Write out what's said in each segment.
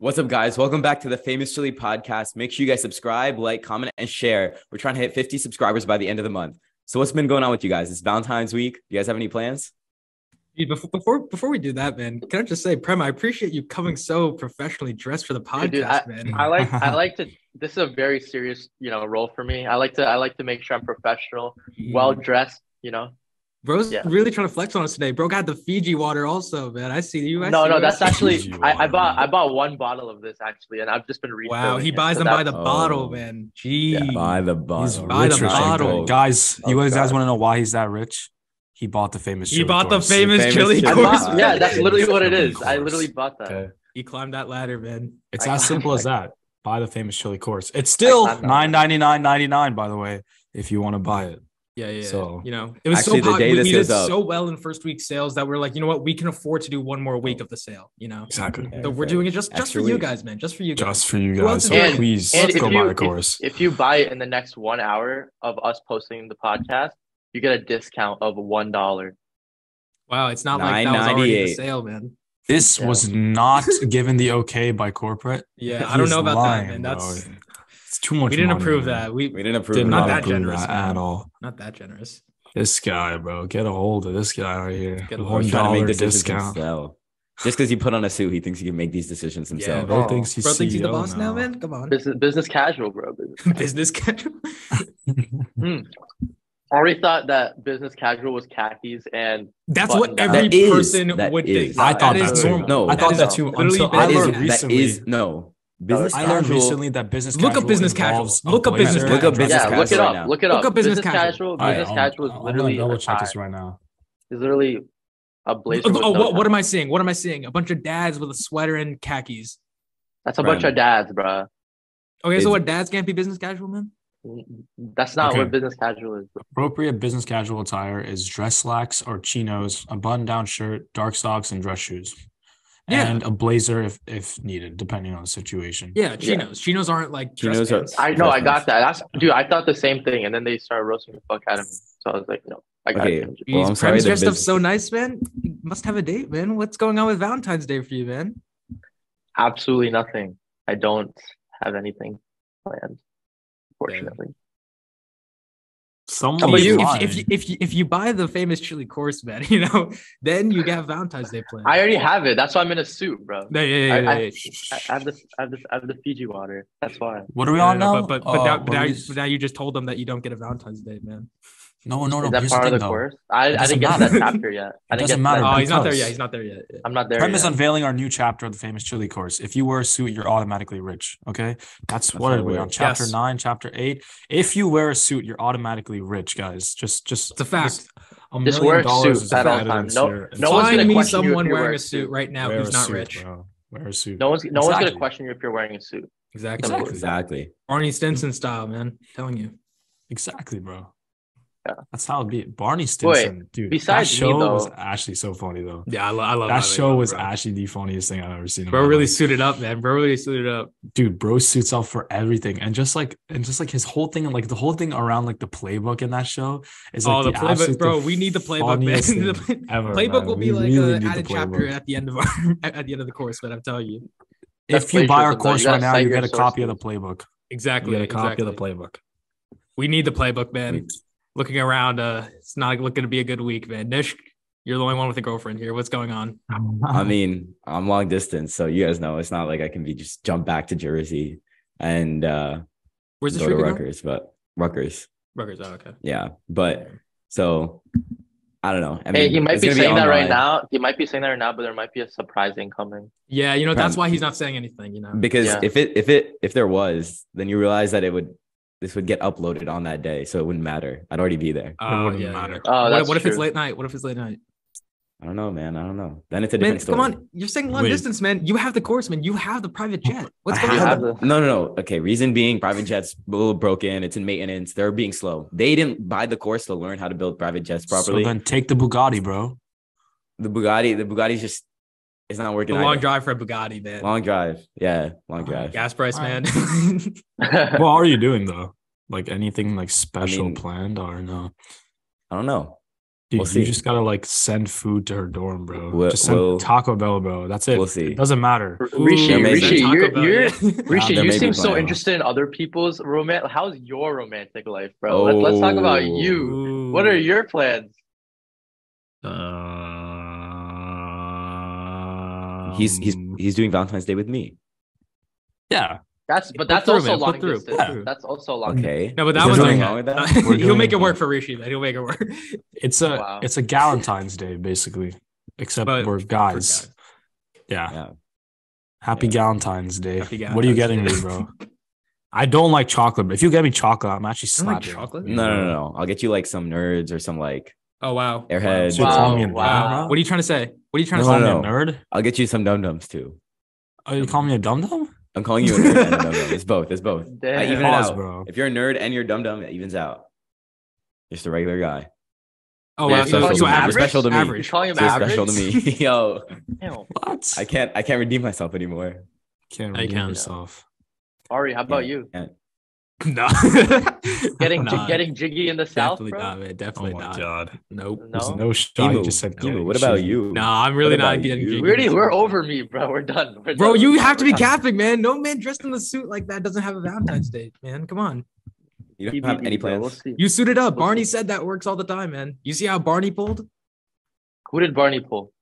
What's up, guys? Welcome back to the Famous Chili Podcast. Make sure you guys subscribe, like, comment, and share. We're trying to hit 50 subscribers by the end of the month. So what's been going on with you guys? It's Valentine's week. You guys have any plans? Dude, before we do that, man, can I just say, Prem, I appreciate you coming so professionally dressed for the Dude, podcast, man. I like to. This is a very serious, role for me. I like to make sure I'm professional, well dressed. Bro's Yeah. really trying to flex on us today. Bro got the Fiji water also, man. I see you. No, that's actually. Fiji I water, bought man. I bought one bottle of this actually, and I've just been refilling. Wow, he it. buys So them by the that's- bottle, Oh. man. Gee. By the He's bottle. By the rich, bottle. guys. Oh, You guys God. want to know why he's that rich? He bought the famous. He chili bought the course. famous Famous chili chili I course. bought, yeah, that's literally what it is. I Course. literally bought that. Okay. He climbed that ladder, man. It's I- as simple as that. Buy the famous chili course. It's still climbed that. $9.99.99, by the way, if you want to buy it. Yeah. So- it was Actually, so the day we this did goes up- so well in first week sales that we're like, you know what, we can afford to do one more week of the sale. Exactly. Yeah, So we're fair. doing it just Extra for you week. guys, man. Just for you guys. Just for you Who else guys. is So doing it? please And go buy the course. if you buy it in the next 1 hour of us posting the podcast, you get a discount of $1. Wow, it's not like that was already the $9.98. sale, man. This Yeah. was not given the okay by corporate. Yeah, I He don't is know about lying, that, man. bro. That's It's too much. we didn't money, approve man. that. We didn't approve Did of not not that approve generous, that man. at all. Not that generous. This guy, bro, get a hold of this guy right here. Get a We're hold $1 trying to make decisions discount. himself. Just because he put on a suit, he thinks he can make these decisions himself. bro. Bro thinks he's Bro thinks he's the CEO boss now, man. Come on. Business casual, bro. Business casual. I already thought that business casual was khakis and That's Button what down. every That is- person that would is. think. I thought that that is too. normal. No. I thought that is too literally until business I That is, learned casual. recently. Business I learned casual. recently that business Look up casual business casual. involves a Look up business blazer Look up and business dress yeah, look it casual up. right now. Look it Look up. up business Business casual. casual. All right, Business casual is I'm literally gonna double a check this tie. right now. It's literally a blazer. Oh, with no what tie. am I seeing? What am I seeing? A bunch of dads with a sweater and khakis. That's a bunch Brandon. of dads, bro. Okay, so Is- what, dads can't be business casual, man? That's not Okay. what business casual is. Bro. Appropriate business casual attire is dress slacks or chinos, a button-down shirt, dark socks, and dress shoes. Yeah. And a blazer if needed, depending on the situation. Yeah, chinos. Chinos aren't like dress Chinos are- pants. I know, I got that. Dude, I thought the same thing, and then they started roasting the fuck out of me. So I was like, no, I got Okay. it. Well, I'm Jeez, sorry, Prem's the dressed up business- so nice, man. You must have a date, man. What's going on with Valentine's Day for you, man? Absolutely nothing. I don't have anything planned, fortunately. Someone How about is you? lying. If you buy the famous chili course, man, then you get Valentine's Day planned. I already have it. That's why I'm in a suit, bro. Yeah. I have the Fiji water. That's why. What are we on now? But now you just told them that you don't get a Valentine's Day, man. No. Is that Here's the part of thing, the though. course? I doesn't didn't get to matter. that chapter yet. I It didn't doesn't get to matter. that. Oh, he's not there because- yet. He's not there yet. I'm not there Prem is yet. unveiling our new chapter of the famous chili course. If you wear a suit, you're automatically rich. Okay, that's what how are it we on? works. Chapter Yes. 9, chapter 8. If you wear a suit, you're automatically rich, guys. Just It's a fact. $1 Just million wear a suit is at all added times. into No- your- no one's Find gonna me question you if someone you're wearing wearing a a suit suit. right now Wear who's a not suit, rich. bro. Wear a suit. No one's gonna Exactly. question you if you're wearing a suit. Exactly. Exactly. Barney Stinson style, man. I'm telling you. Exactly, bro. Yeah. That's how it be. Barney Stinson, dude. besides that me, show was though- actually so funny, though. Yeah, I love That show was bro. actually the funniest thing I've ever seen. in Bro my really life. suited up, man. Bro really suited up. Dude, bro suits up for everything, and just like his whole thing, and like the whole thing around like the playbook in that show is like Oh, the playbook, absolute- bro. We need the playbook, man. funniest The thing ever, playbook man. will be We like really an need the added chapter playbook. at the end of at the end of the course, man. I'm telling you. That's If you buy our plagiarism, though. course You gotta right now, cite you your get a copy of the sources. playbook. Exactly. You get a copy of the exactly. playbook. We need the playbook, man. Looking around, it's not looking to be a good week, man. Nish, you're the only one with a girlfriend here. What's going on? I mean, I'm long distance, so you guys know it's not like I can be just jump back to Jersey and Where's the go to trip? Rutgers, but Rutgers, Rutgers. Oh, okay. yeah. But so I don't know. I Hey, mean, he might it's be gonna saying that right online now. He might be saying that right now, but there might be a surprise incoming. Yeah, that's Prem. why he's not saying anything. because Yeah. if there was, then you realize that this would get uploaded on that day, so it wouldn't matter. I'd already be there. Oh, wouldn't yeah. matter. Oh, that's What if it's true. late night? What if it's late night? I don't know, man. I don't know. Then it's a Man, different story. come on. You're saying long Wait. distance, man. You have the course, man. You have the private jet. What's I going have on? the- no. Okay, reason being, private jets a little broken. It's in maintenance. They're being slow. They didn't buy the course to learn how to build private jets properly. So then take the Bugatti, bro. The Bugatti's just it's not The working. long either. drive for a Bugatti, man. Long drive. Yeah, long drive. Gas price, All man. What are you doing though? Like anything like special mean- planned or no? I don't know. Dude, We'll you see. just gotta like send food to her dorm, bro. We'll- Just send we'll- Taco Bell, bro. That's it. We'll see. It doesn't matter. Rishi, There may be- Rishi, Taco Bell, yeah. Rishi, there you may be seem so plans. interested in other people's romantic. How's your romantic life, bro? Let's talk about you. Ooh. What are your plans? He's doing Valentine's Day with me. Yeah. That's Put also through, man, put long through, distance. put through. That's also long. Okay. No, but that Is was there like something wrong with that? We're he'll doing make it it. work for Rishi. Then he'll make it work. It's Wow. a Galentine's Day, basically. Except But we're for guys. guys. Yeah. Yeah. Happy Yeah. Galentine's Day. Happy What are you getting Galentine's me, bro? I don't like chocolate, but if you get me chocolate, I'm actually You don't like slapping. chocolate? you, No, bro. no. I'll get you like some nerds or some like Oh wow. Airheads. So you're calling me a Wow. nerd, Wow. bro? What are you trying to say? What are you trying No, to Call say? me no. a nerd? I'll get you some dum-dums too. Oh, you call me a dum dum? I'm calling you a nerd and a dum-dum. It's both. It's both. I even it Pause, out. bro. If you're a nerd and you're dum-dum, it evens out. Just a regular guy. Oh Man, wow. so So, you're so average? special to me. You're Average. calling him So you're average? special to me. Yo, Damn. What? I can't redeem myself anymore. Can't I redeem can't. yourself. Ari, how about Yeah, you? yeah. No. Getting Nah, getting jiggy in the south, definitely bro? not, man. Oh Definitely my not. god. Nope. There's No? no shot. You Emu, just said Emu, getting what about shitty. you? No, I'm really What not about getting you? jiggy. Really, we're over me, bro. We're done. We're Bro, done. you We're have to be done. capping, man. No man dressed in a suit like that doesn't have a Valentine's Day, man. Come on. You don't have any TBD, bro. We'll plans? see. You suited up. We'll Barney see. said that works all the time, man. You see how Barney pulled? Who did Barney pull?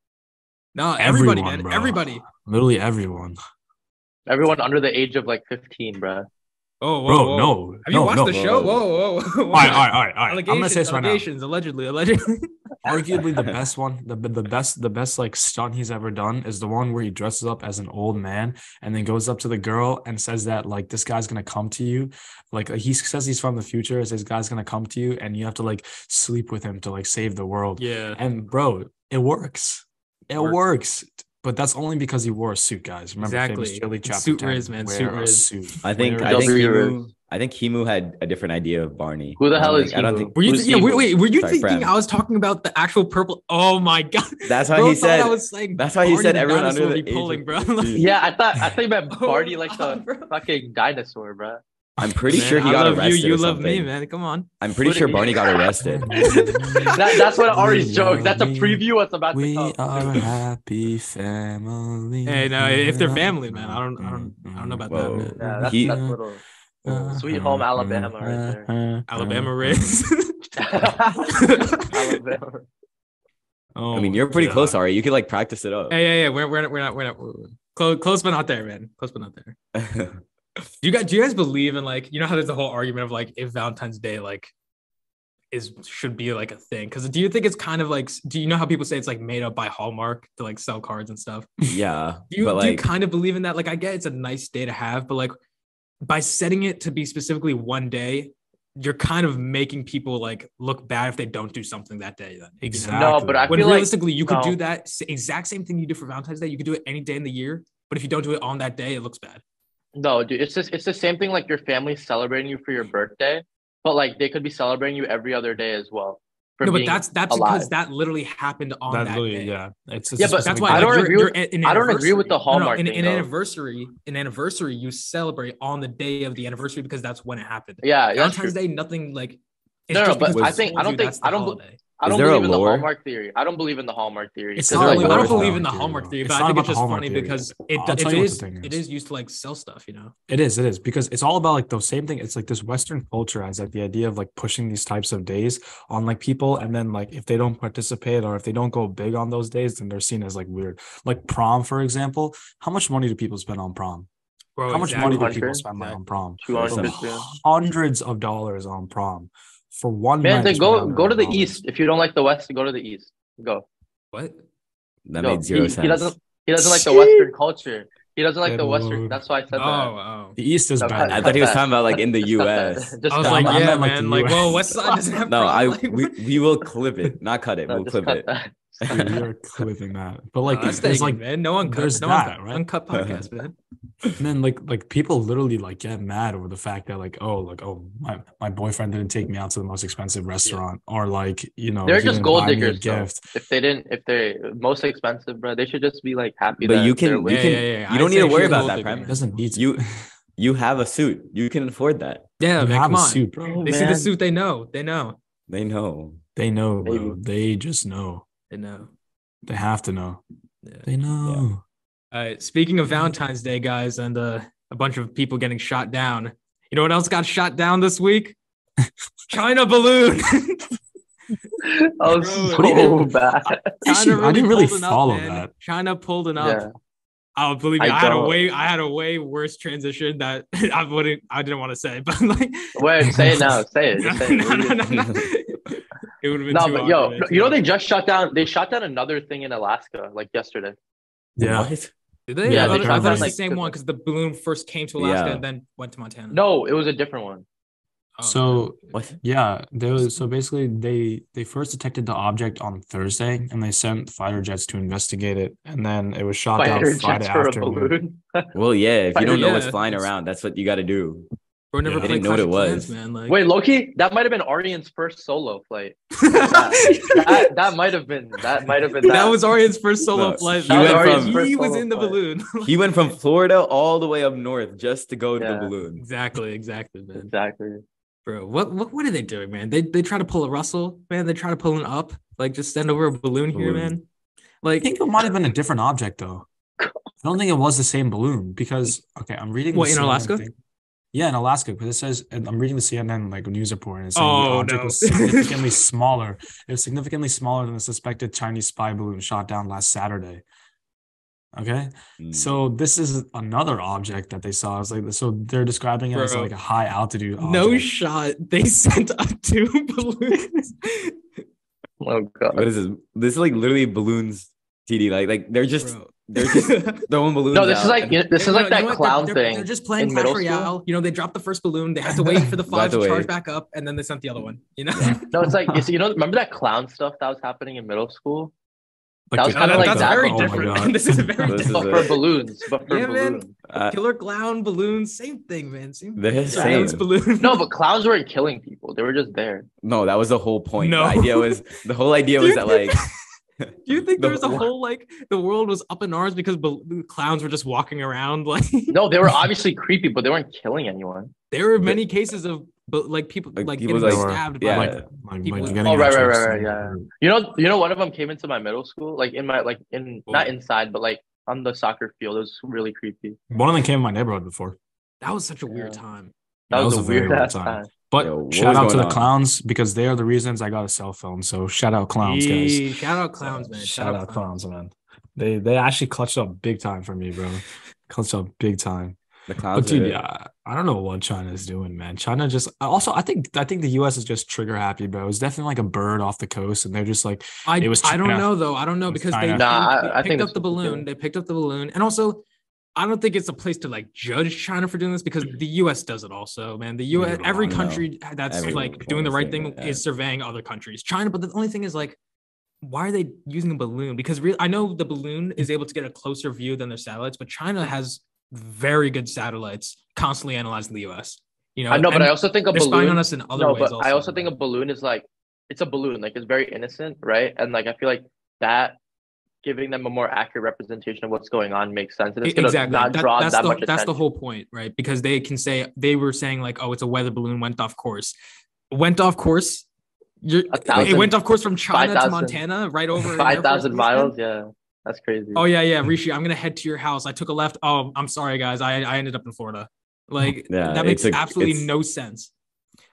No, everybody, Everyone, man. bro. Everybody. Literally everyone. Everyone under the age of like 15, bro. Oh, whoa, Bro, whoa. no. Have you no, watched no. the show? Whoa. Whoa, whoa. All right. I'm gonna say this right now. Allegations, allegedly. Arguably the best one, the best like stunt he's ever done is the one where he dresses up as an old man and then goes up to the girl and says that like this guy's gonna come to you, like he says he's from the future, says guy's gonna come to you and you have to like sleep with him to like save the world. Yeah. And bro, it works. It works. But that's only because he wore a suit, guys. Remember, Exactly. famous Chili chapter Suit 10, riz, man. wear Suit a riz. suit. I think Wear I a think W Himu is- I think Himu had a different idea of Barney. Who the I hell don't is think- I don't Himu? think Were you Who's yeah, Emu? wait, were you Sorry, thinking Bram. I was talking about the actual purple? Oh my god. That's why Bro he thought said I was saying that's why he Barney said the everyone dinosaur under the would be age pulling, of bro. 15. Yeah, I thought you meant Oh, Barney like the bro. fucking dinosaur, bro. I'm pretty Man, sure he I got love arrested. you or love me, something. man. Come on. I'm pretty What sure do you- Barney got arrested. That's what Ari's We joke. That's a love preview what's about to We come. are a happy family. Hey, no, if they're family, man, I don't know about Whoa. that. Yeah, that's He- that's little sweet home Alabama right there. Alabama Riz. Alabama. Oh, I mean, you're pretty God. close, Ari. You could like practice it up. Hey, yeah. We're not close, but not there, man. Close, but not there. Do you guys believe in like, you know how there's the whole argument of like if Valentine's Day like should be like a thing? Because do you think it's kind of like, do you know how people say it's like made up by Hallmark to like sell cards and stuff? Yeah, Do you but do you like, kind of believe in that? Like, I get it's a nice day to have, but like by setting it to be specifically one day, you're kind of making people like look bad if they don't do something that day. Then you know? Exactly. No, but I When feel like realistically, you could no. do that exact same thing you do for Valentine's Day. You could do it any day in the year, but if you don't do it on that day, it looks bad. No, dude, it's the same thing like your family celebrating you for your birthday, but like they could be celebrating you every other day as well. for No, but being that's alive. because that literally happened on that, literally, day. yeah. It's Yeah, but That's specific why I day. don't like, agree with- an I don't agree with the anniversary- Hallmark an thing, though. anniversary you celebrate on the day of the anniversary because that's when it happened. Yeah, that's Valentine's true. Day, nothing like. No, just but because I people think- told I don't you think- that's the I don't- holiday. I Is don't there a believe in the lore? Hallmark theory. I don't believe in the Hallmark theory. It's 'Cause, not like, really I don't about the believe in the Hallmark Hallmark theory, theory, though. but It's I not think about it's the just Hallmark funny theory. because I'll tell you what the thing it is used to like sell stuff, you know. It is because it's all about like the same thing. It's like this Western culture has like the idea of like pushing these types of days on like people, and then like if they don't participate or if they don't go big on those days, then they're seen as like weird. Like prom, for example. How much money do people spend on prom? Bro, How much exactly. money do people 200? spend like, on Exactly. prom? 200, Some- yeah. Hundreds of dollars on prom for one Man, night. then spend go to the $100. east. If you don't like the west, go to the east. Go. What? That Go. made zero sense. He doesn't like the Western culture. He doesn't like the Good Western. Lord. That's why I said that. Oh. The East is No, bad. I thought he was that. talking about like in the Just cut that. U.S. Just I was cut like, that. I yeah, meant, like, man. the Like, US. well, West Side doesn't have No, prom. Like, we will clip it, not cut it. No, We'll just clip cut it. that. Dude, we are clipping that. But like, that's there's taken, like, man. No uncut. there's No that, uncut, right? uncut podcast, man. and then like people literally like get mad over the fact that like my boyfriend didn't take me out to the most expensive restaurant, or like They're he just didn't gold buy me a diggers, though. gift. If they're most expensive, bro, they should just be like happy. But that you they're can, with you Yeah, can, yeah, yeah. you don't I'd need to say worry she's about gold that, digger. Prem. It doesn't need to. You have a suit. You can afford that. Yeah, You man. have Come a on. suit, bro. They see the Man. suit. They know. They know. They know. They know, bro. Maybe. They just know. I know. They have to know. Yeah. They know. All right. Speaking of Valentine's Day, guys, and a bunch of people getting shot down. You know what else got shot down this week? China balloon. Oh, so bad. I didn't really pulled it up, follow man. that. China pulled it up. Yeah. Oh, believe me, I I had a way worse transition that I didn't want to say, but like, Wait, say it now. Say it. Just say it. no. It would have been No, too but awkward, yo, you know they just shut down. They shut down another thing in Alaska like yesterday. Yeah. What? Did they? Yeah, I they thought it was the like same one because the balloon first came to Alaska and then went to Montana. No, it was a different one. Oh, So What? yeah, so basically they first detected the object on Thursday and they sent fighter jets to investigate it, and then it was shot down Fighter Friday jets for a afternoon. balloon. Well, yeah. If you don't know what's Yeah, flying it's- around, that's what you got to do. bro, never Yeah. I played didn't know what Clash it of Clans, was. man. Like, Wait, Loki, that might have been Arian's first solo flight. That might have been that. that was Arian's first solo No, flight. he went from- he was solo in the flight. balloon. He went from Florida all the way up north just to go to the Yeah. balloon. Exactly, man. Exactly. Bro, what are they doing, man? They try to pull a Russell, man. They try to pull an up, like just send over a balloon here, Balloon. man. I Like, think it might have been a different object though. I don't think it was the same balloon because I'm reading What, the in CNN Alaska? thing. Yeah, in Alaska, because it says, and I'm reading the CNN like news report, and it's saying Oh, the object no. was significantly smaller. It was significantly smaller than the suspected Chinese spy balloon shot down last Saturday. Okay, so this is another object that they saw. It's like, so they're describing it as Bro. like a high altitude object. no shot. They sent up 2 balloons. Oh god. What is this? This is like literally balloons, TD. Like they're just Bro. throwing balloons. No, this out is like and- this is like that clown they're, thing. They're just playing in Clash middle Royale. school. You know, they dropped the first balloon. They had to wait for the 5 to By the charge way. back up, and then they sent the other one. You know, No, it's like remember that clown stuff that was happening in middle school? Like That was the- kinda like that's that. very Oh my different. God. This is very This is different. But for balloons. But for Yeah, man. balloons. Killer clown balloons, same thing, man. Same. They're thing. same. Silence balloon. No, but clowns weren't killing people. They were just there. No, that was the whole point. No. The whole idea was that like Do you think The there was a whole- whole like the world was up in arms because clowns were just walking around? Like, No, they were obviously creepy, but they weren't killing anyone. there were many cases of like people Like, like people, getting like- stabbed yeah. by like people- getting Oh, right, actually right, yeah. You know, one of them came into my middle school, like in my not inside, but like on the soccer field. It was really creepy. One of them came in my neighborhood before. That was such a weird Yeah. time. That was a very weird ass time. But Yo, what shout was out to going the on? clowns because they are the reasons I got a cell phone. So shout out clowns, guys. Yee, shout out clowns, man. Shout out clowns, man. They actually clutched up big time for me, bro. Clutched up big time. the But clowns. dude, are- yeah, I don't know what China is doing, man. China just also I think the US is just trigger happy, bro. It's definitely like a bird off the coast, and they're just like it was I don't China. know though. I don't know It was because China. I they think picked up it's the balloon. They picked up the balloon, and also I don't think it's a place to like judge China for doing this because the U.S. does it also, man. The U.S. every No. country that's Everyone like doing the right thing yeah. is surveying other countries. China, but the only thing is like, why are they using a balloon? Because I know the balloon is able to get a closer view than their satellites, but China has very good satellites constantly analyzing the U.S. You know, I know, but and I also think a they're spying on balloon. us in other No, ways. but I also think a balloon is like it's a balloon, like it's very innocent, right? And like I feel like that giving them a more accurate representation of what's going on makes sense. And it's gonna Exactly. not draw that's that the, much That's the attention. whole point, right? Because they can say they were saying like, oh, it's a weather balloon went off course. Went off course. It 1,000 went off course from China to 5,000 Montana, right over an Air 5,000 Force miles, Base. yeah, that's crazy. Oh yeah, Rishi, I'm gonna head to your house. I took a left. Oh, I'm sorry, guys. I ended up in Florida. Like Yeah, that makes absolutely it's- no sense.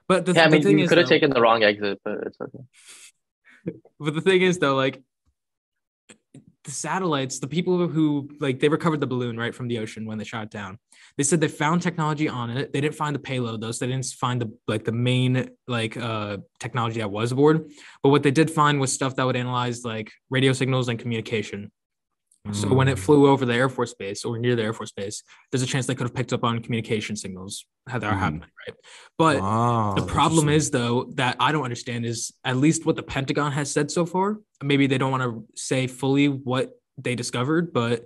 But the, yeah, I the mean, thing you is, could have though- taken the wrong exit, but it's okay. But the thing is, though, like the satellites, the people who like they recovered the balloon right from the ocean when they shot it down. They said they found technology on it. They didn't find the payload though, so they didn't find the main technology that was aboard. But what they did find was stuff that would analyze like radio signals and communication. So when it flew over the Air Force Base or near the Air Force Base, there's a chance they could have picked up on communication signals that are happening, right? But Oh, the problem interesting. is, though, that I don't understand is at least what the Pentagon has said so far. Maybe they don't want to say fully what they discovered, but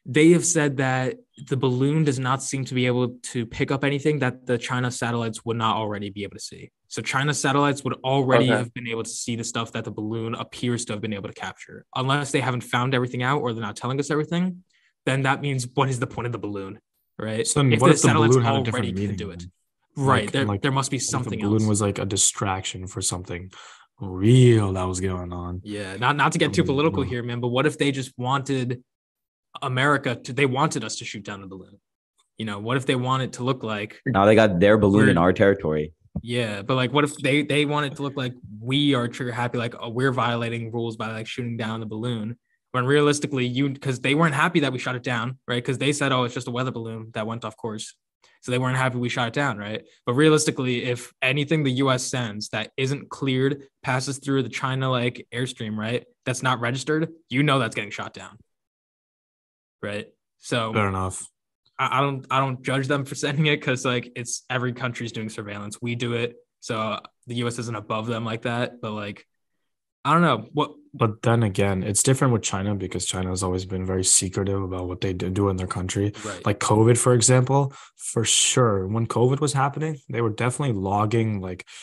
they have said that the balloon does not seem to be able to pick up anything that the China satellites would not already be able to see. So China satellites would already have been able to see the stuff that the balloon appears to have been able to capture. Unless they haven't found everything out or they're not telling us everything, then that means what is the point of the balloon, right? So then what if the satellites balloon had a already different can meaning? do it. then? Right. Like- There must be What if something the balloon else. was like a distraction for something. real that was going on. Yeah, not to get too political No. here, man, but what if they just wanted they wanted us to shoot down the balloon? You know, what if they want it to look like Now they got their balloon in We're- our territory. yeah, but like what if they want it to look like we are trigger happy, like we're violating rules by like shooting down the balloon, when realistically because they weren't happy that we shot it down, right? Because they said, oh, it's just a weather balloon that went off course. So they weren't happy we shot it down, right? But realistically, if anything the US sends that isn't cleared passes through the China like airstream, right? That's not registered, you know that's getting shot down. Right. So Fair enough. I don't judge them for sending it because like it's every country's doing surveillance. We do it. So the US isn't above them like that. But like I don't know what. But then again, it's different with China because China has always been very secretive about what they do in their country. Right. Like COVID, for example, for sure. When COVID was happening, they were definitely logging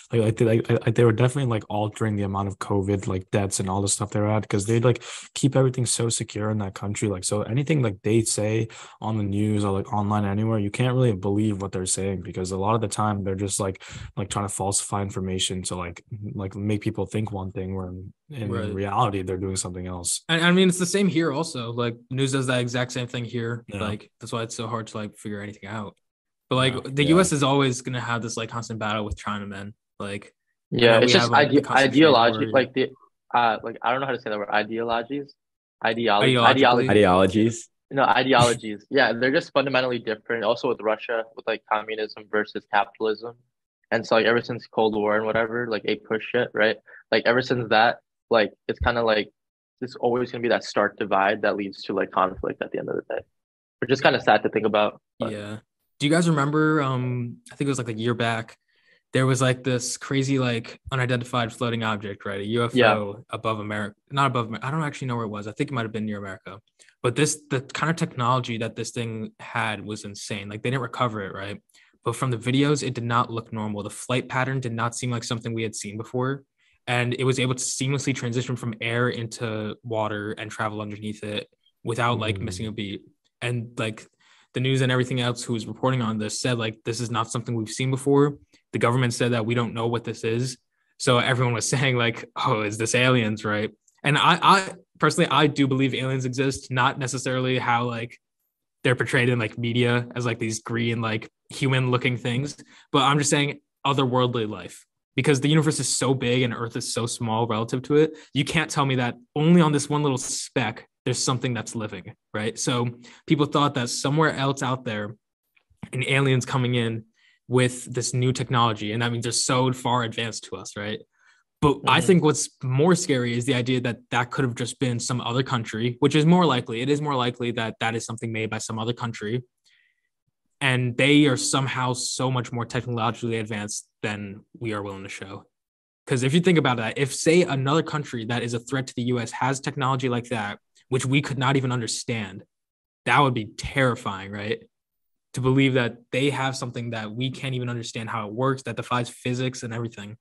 they were definitely like altering the amount of COVID like deaths and all the stuff they're at because they like keep everything so secure in that country. Like so anything like they say on the news or like online anywhere, you can't really believe what they're saying because a lot of the time they're just like trying to falsify information to like make people think one thing where in Right. reality they're doing something else. And I mean, it's the same here also. Like news does that exact same thing here. Yeah. Like that's why it's so hard to like figure anything out. But like Yeah. the Yeah. US is always gonna have this like constant battle with China, man. Like Yeah, we it's just have, like, the constant trade ideology, war. like the like I don't know how to say that word. Ideologies, Ideologically. Ideologies. No, ideologies. Yeah, they're just fundamentally different. Also with Russia, with like communism versus capitalism, and so like ever since Cold War and whatever, like a push shit, right? Like ever since that, like it's kind of like there's always gonna be that stark divide that leads to like conflict at the end of the day, which is kind of sad to think about. But Yeah. Do you guys remember? I think it was like a year back. There was like this crazy like unidentified floating object, right? A UFO above America, not above. I don't actually know where it was. I think it might have been near America. But the kind of technology that this thing had was insane. Like they didn't recover it, right? But from the videos, it did not look normal. The flight pattern did not seem like something we had seen before. And it was able to seamlessly transition from air into water and travel underneath it without like missing a beat. And like the news and everything else who was reporting on this said like this is not something we've seen before. The government said that we don't know what this is. So everyone was saying like, oh, is this aliens, right? And I personally, I do believe aliens exist, not necessarily how like they're portrayed in like media as like these green, like human looking things. But I'm just saying otherworldly life. Because the universe is so big and Earth is so small relative to it, you can't tell me that only on this one little speck there's something that's living, right? So people thought that somewhere else out there, an alien's coming in with this new technology, and that means they're so far advanced to us, right? But I think what's more scary is the idea that that could have just been some other country, which is more likely. It is more likely that that is something made by some other country. And they are somehow so much more technologically advanced than we are willing to show. Because if you think about that, if say another country that is a threat to the US has technology like that, which we could not even understand, that would be terrifying, right? To believe that they have something that we can't even understand how it works, that defies physics and everything.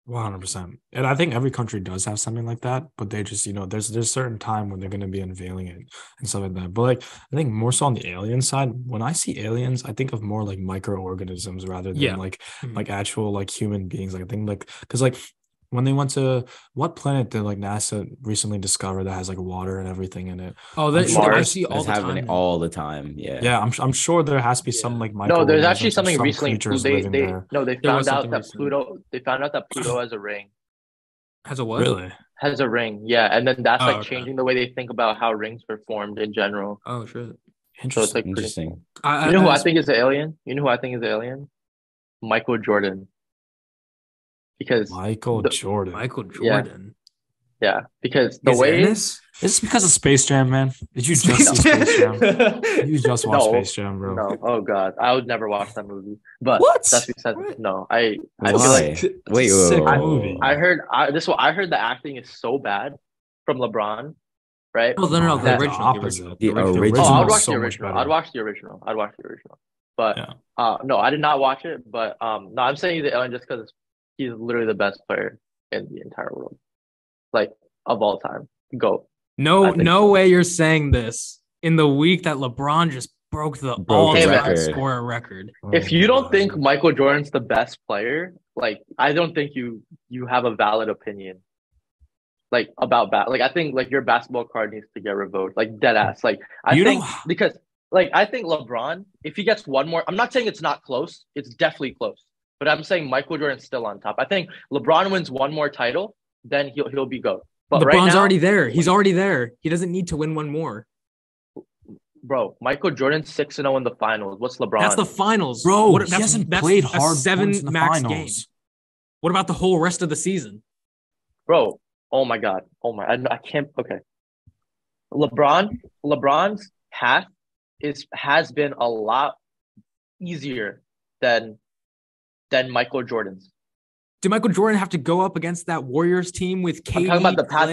100%. And I think every country does have something like that, but they just, there's certain time when they're going to be unveiling it and stuff like that. But like, I think more so on the alien side, when I see aliens, I think of more like microorganisms rather than like actual like human beings. Like I think like, because like when they went to what planet did like NASA recently discover that has like water and everything in it? Oh, Mars. I see all That's the happening time. all the time. Yeah. Yeah, I'm sure there has to be some like no, there's actually microorganisms or something some recently. creatures They living there. they There was found out something that recently. They found out that Pluto has a ring. Has a what? Really? Has a ring, yeah, and then that's like okay. changing the way they think about how rings were formed in general. Oh, sure. So it's like pretty Interesting. cool. You know who I think is the alien? You know who I think is the alien? Michael Jordan. Because Michael Jordan. Michael Jordan. yeah, because the Is way in this? Is this because of Space Jam, man? Did you just see Space Jam? You just watched No. Space Jam, bro. no, oh god, I would never watch that movie. But What? that's because no, I Why? feel like Wait, sick whoa. movie. I heard I heard the acting is so bad from LeBron, right? Oh, no, I the heard original. opposite. The Oh, original I would is watch so the much original. better. I'd watch the original. I'd watch the original. But Yeah. no, I did not watch it. But no, I'm saying he's the alien just because he's literally the best player in the entire world, like of all time. Go. No way you're saying this in the week that LeBron just broke the all-time record. scorer record. If you don't think Michael Jordan's the best player, like I don't think you have a valid opinion like about like I think like your basketball card needs to get revoked, like dead ass. Like I think because like I think LeBron, if he gets one more, I'm not saying it's not close, it's definitely close, but I'm saying Michael Jordan's still on top. I think LeBron wins one more title, then he'll be GOAT. But LeBron's right now, already there. He's already there. He doesn't need to win one more. Bro, Michael Jordan's 6-0 in the finals. What's LeBron? That's the finals, bro. He hasn't played hard 7 in the max finals. game. What about the whole rest of the season, bro? Oh my God. Oh my, I can't. Okay. LeBron's path has been a lot easier than Michael Jordan's. Did Michael Jordan have to go up against that Warriors team with KD? I'm talking about the path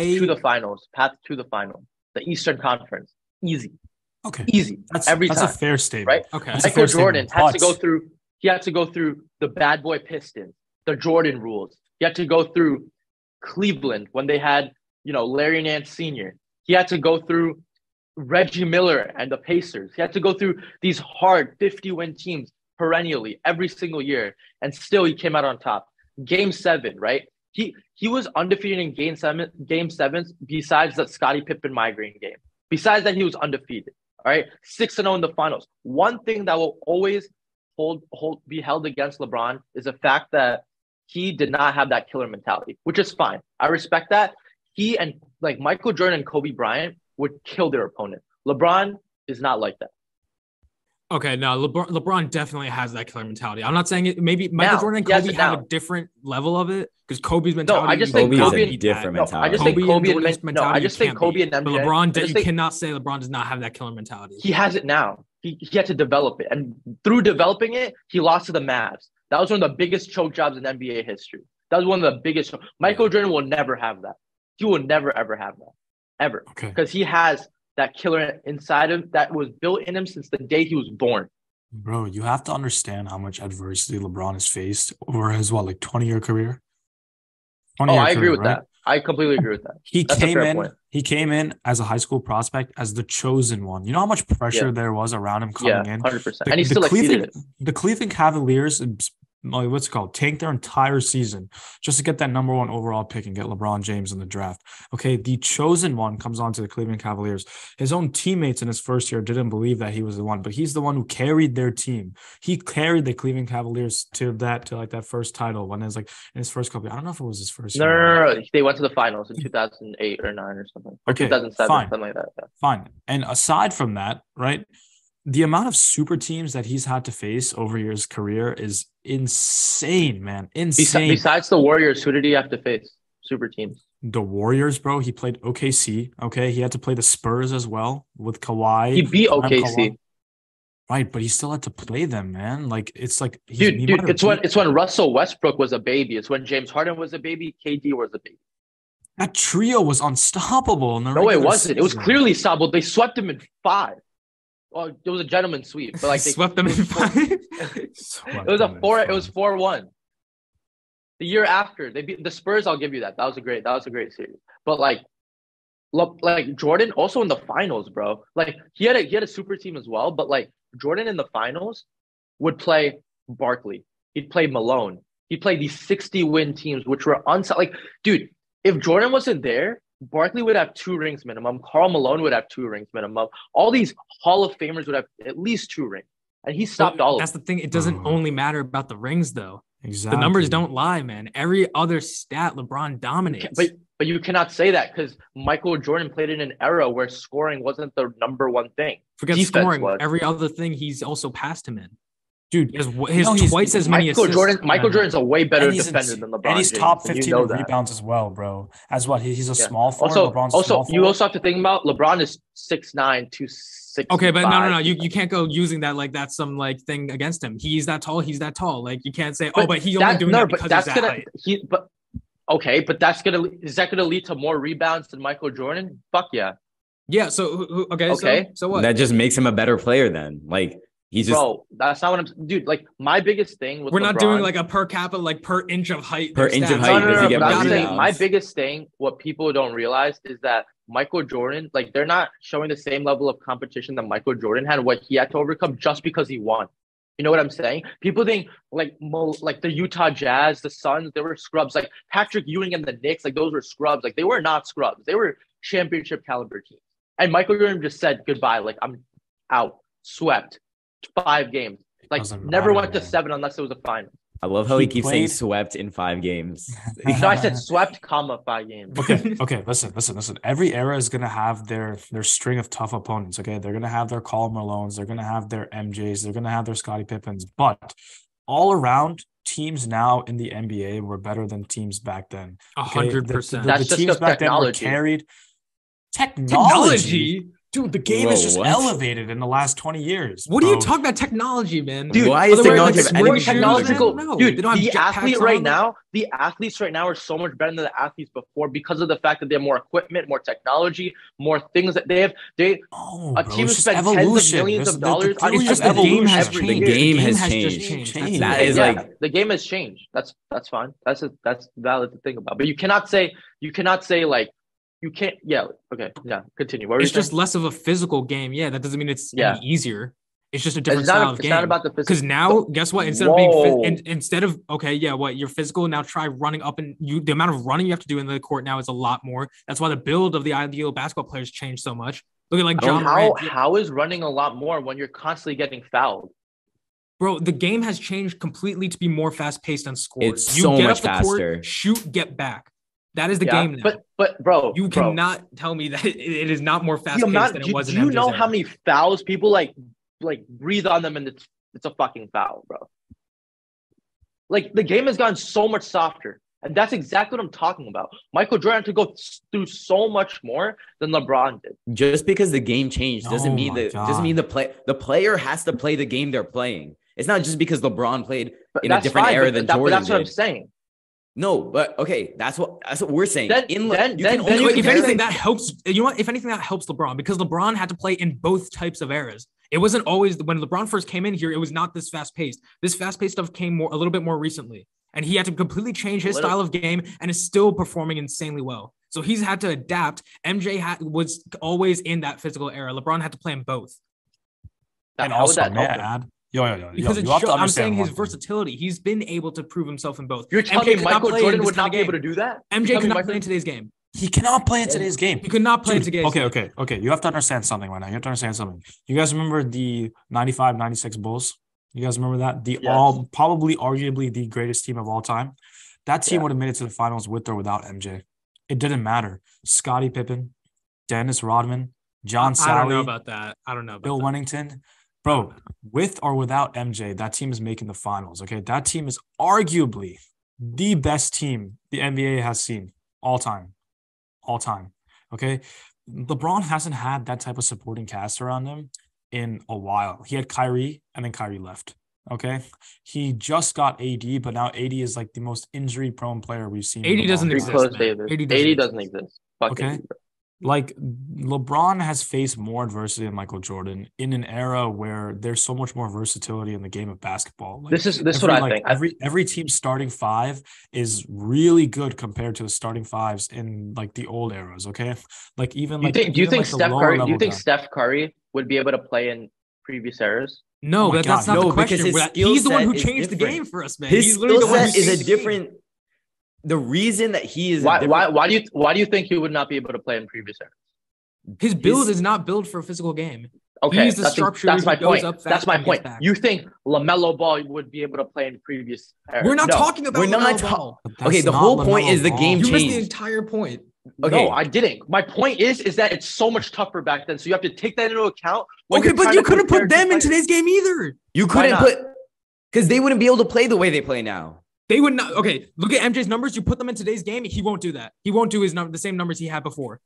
to the finals. The Eastern Conference. Easy. Okay. Easy. That's time. A fair statement. Right? Okay. Michael Jordan had to go through, he had to go through the bad boy Pistons, the Jordan rules. He had to go through Cleveland when they had, Larry Nance Sr. He had to go through Reggie Miller and the Pacers. He had to go through these hard 50-win teams perennially every single year, and still he came out on top. Game 7, right? He was undefeated in game sevens besides that Scottie Pippen migraine game. Besides that, he was undefeated. All right, 6-0 in the finals. One thing that will always be held against LeBron is the fact that he did not have that killer mentality, which is fine. I respect that. He and like Michael Jordan and Kobe Bryant would kill their opponent. LeBron is not like that. Okay, no, LeBron definitely has that killer mentality. I'm not saying it. Maybe Michael Jordan and Kobe have a different level of it because Kobe's mentality. No, I just think Kobe is a different mentality. I just think Kobe and MJ. LeBron, you cannot say LeBron does not have that killer mentality. He has it now. He had to develop it, and through developing it, he lost to the Mavs. That was one of the biggest choke jobs in NBA history. That was one of the biggest. Michael Jordan will never have that. He will never ever have that, ever, because he has that killer inside him that was built in him since the day he was born. Bro, you have to understand how much adversity LeBron has faced over his 20-year career. I agree with that. I completely agree with that. He came in as a high school prospect as the chosen one. You know how much pressure there was around him coming in? 100%. And he still exceeded it. The Cleveland Cavaliers, tanked their entire season just to get that number 1 overall pick and get LeBron James in the draft. Okay, the chosen one comes on to the Cleveland Cavaliers. His own teammates in his first year didn't believe that he was the one, but he's the one who carried their team. He carried the Cleveland Cavaliers to that first title when it was in his first couple. I don't know if it was his first year. No. They went to the finals in 2008 or 9 or something. Or 2007, something like that. Yeah. Fine. And aside from that, right? The amount of super teams that he's had to face over his career is insane, man. Insane. Besides the Warriors, who did he have to face? Super teams. The Warriors, bro. He played OKC. Okay. He had to play the Spurs as well with Kawhi. He beat OKC. Right, but he still had to play them, man. It's when Russell Westbrook was a baby. It's when James Harden was a baby. KD was a baby. That trio was unstoppable. No, it wasn't. Season. It was clearly stoppable. They swept him in 5. Well, it was a gentleman's sweep, but they swept them in 5. It was 4-1. The year after they beat the Spurs, I'll give you that. That was a great series. But like Jordan also in the finals, bro. Like he had a super team as well, but like Jordan in the finals would play Barkley. He'd play Malone. He'd play these 60-win teams, which were like, dude, if Jordan wasn't there, Barkley would have 2 rings minimum. Karl Malone would have 2 rings minimum. All these Hall of Famers would have at least 2 rings. And he stopped all of them. That's the thing. It doesn't only matter about the rings, though. Exactly. The numbers don't lie, man. Every other stat, LeBron dominates. But you cannot say that because Michael Jordan played in an era where scoring wasn't the number one thing. Forget Defense scoring. was. Every other thing he's also passed him in. Dude, he's twice as many assists. Michael Jordan's a way better defender than LeBron. And he's top 15 in rebounds as well, bro. As what? He's a small forward. You also have to think about LeBron is 6'9", 265. Okay, but no. You can't go using that like that's some like thing against him. He's that tall. Like you can't say, but he's only doing that because he's that height. But is that gonna lead to more rebounds than Michael Jordan? Fuck yeah. Yeah. So okay. So what? That just makes him a better player then. Like. Bro, that's not what I'm. Dude, like my biggest thing with we're LeBron, not doing like a per capita, like per inch of height. Per inch of height, does he get more rebounds? My biggest thing, what people don't realize is that Michael Jordan, like they're not showing the same level of competition that Michael Jordan had, what he had to overcome just because he won. You know what I'm saying? People think like the Utah Jazz, the Suns, they were scrubs. Like Patrick Ewing and the Knicks, like those were scrubs. Like they were not scrubs. They were championship caliber teams. And Michael Jordan just said goodbye. Like I'm out, swept, 5 games. Like never went to 7 unless it was a final. I love how he keeps saying swept in 5 games. No, I said swept, 5 games. Okay. Listen. Every era is gonna have their string of tough opponents. Okay, they're gonna have their Karl Malones, they're gonna have their MJs, they're gonna have their Scottie Pippens. But all around, teams now in the NBA were better than teams back then. 100%. That's the teams back then were carried. Technology. Dude, the game is just elevated in the last 20 years. What are you talking about technology, man? Dude, why is technology technological? No, dude, the athletes right now are so much better than the athletes before because of the fact that they have more equipment, more technology, more things that they have. A team spends tens of millions of dollars on just the game has changed. The game has changed. That is like the game has changed. That's fine. That's valid to think about. But you cannot say like. You can't. Yeah. Okay. Yeah. Continue. It's just less of a physical game. Yeah. That doesn't mean it's any easier. It's just a different style of game. It's not about the physical. Because now, guess what? Instead of you're physical. Now try running up and the amount of running you have to do in the court now is a lot more. That's why the build of the ideal basketball players changed so much. Look at like John Morant. How is running a lot more when you're constantly getting fouled? Bro, the game has changed completely to be more fast paced and scores. It's so much faster. Court, shoot, get back. That is the game now. But bro, you cannot tell me that it is not more fast paced than it was in MJ's Do you know era. how many fouls people like breathe on them and it's a fucking foul, bro? Like the game has gotten so much softer, and that's exactly what I'm talking about. Michael Jordan had to go through so much more than LeBron did. Just because the game changed doesn't mean the player has to play the game they're playing. It's not just because LeBron played in a different era than Jordan That's what did. I'm saying. No, but okay, that's what we're saying. If anything, that helps. You know what? If anything, that helps LeBron because LeBron had to play in both types of eras. It wasn't always when LeBron first came in here. It was not this fast paced. This fast paced stuff came a little bit more recently, and he had to completely change his style of game, and is still performing insanely well. So he's had to adapt. MJ was always in that physical era. LeBron had to play in both. And also, Because I'm saying his versatility. He's been able to prove himself in both. You're telling me Michael Jordan would not be able to do that? MJ could not play in today's game. He cannot play in today's game. He could not play in today's game. Okay. You have to understand something right now. You have to understand something. You guys remember the 95-96 Bulls? You guys remember that? Probably arguably the greatest team of all time. That team would have made it to the finals with or without MJ. It didn't matter. Scottie Pippen, Dennis Rodman, John Sally. I don't know about that. Bill Wennington. Bro, with or without MJ, that team is making the finals, okay? That team is arguably the best team the NBA has seen all time, okay? LeBron hasn't had that type of supporting cast around him in a while. He had Kyrie, and then Kyrie left, okay? He just got AD, but now AD is like the most injury-prone player we've seen. AD doesn't exist. AD doesn't exist. Okay? Like LeBron has faced more adversity than Michael Jordan in an era where there's so much more versatility in the game of basketball. Like, this is what I think. Every team's starting 5 is really good compared to the starting 5s in like the old eras. Okay, like even like do you think Steph Curry would be able to play in previous eras? No, that's not the question. He's the one who changed the game for us, man. His skill set is a different. The reason that he is why do you think he would not be able to play in previous eras? His build is not built for a physical game. Okay, that's my point. That's my point. You think LaMelo Ball would be able to play in previous eras? We're not talking about LaMelo Ball. Okay, the whole point is the game changed. You missed the entire point. Okay. No, I didn't. My point is that it's so much tougher back then. So you have to take that into account. Okay, but you couldn't put them in today's game either. You couldn't because they wouldn't be able to play the way they play now. They would not. Okay, look at MJ's numbers. You put them in today's game, he won't do that. He won't do the same numbers he had before.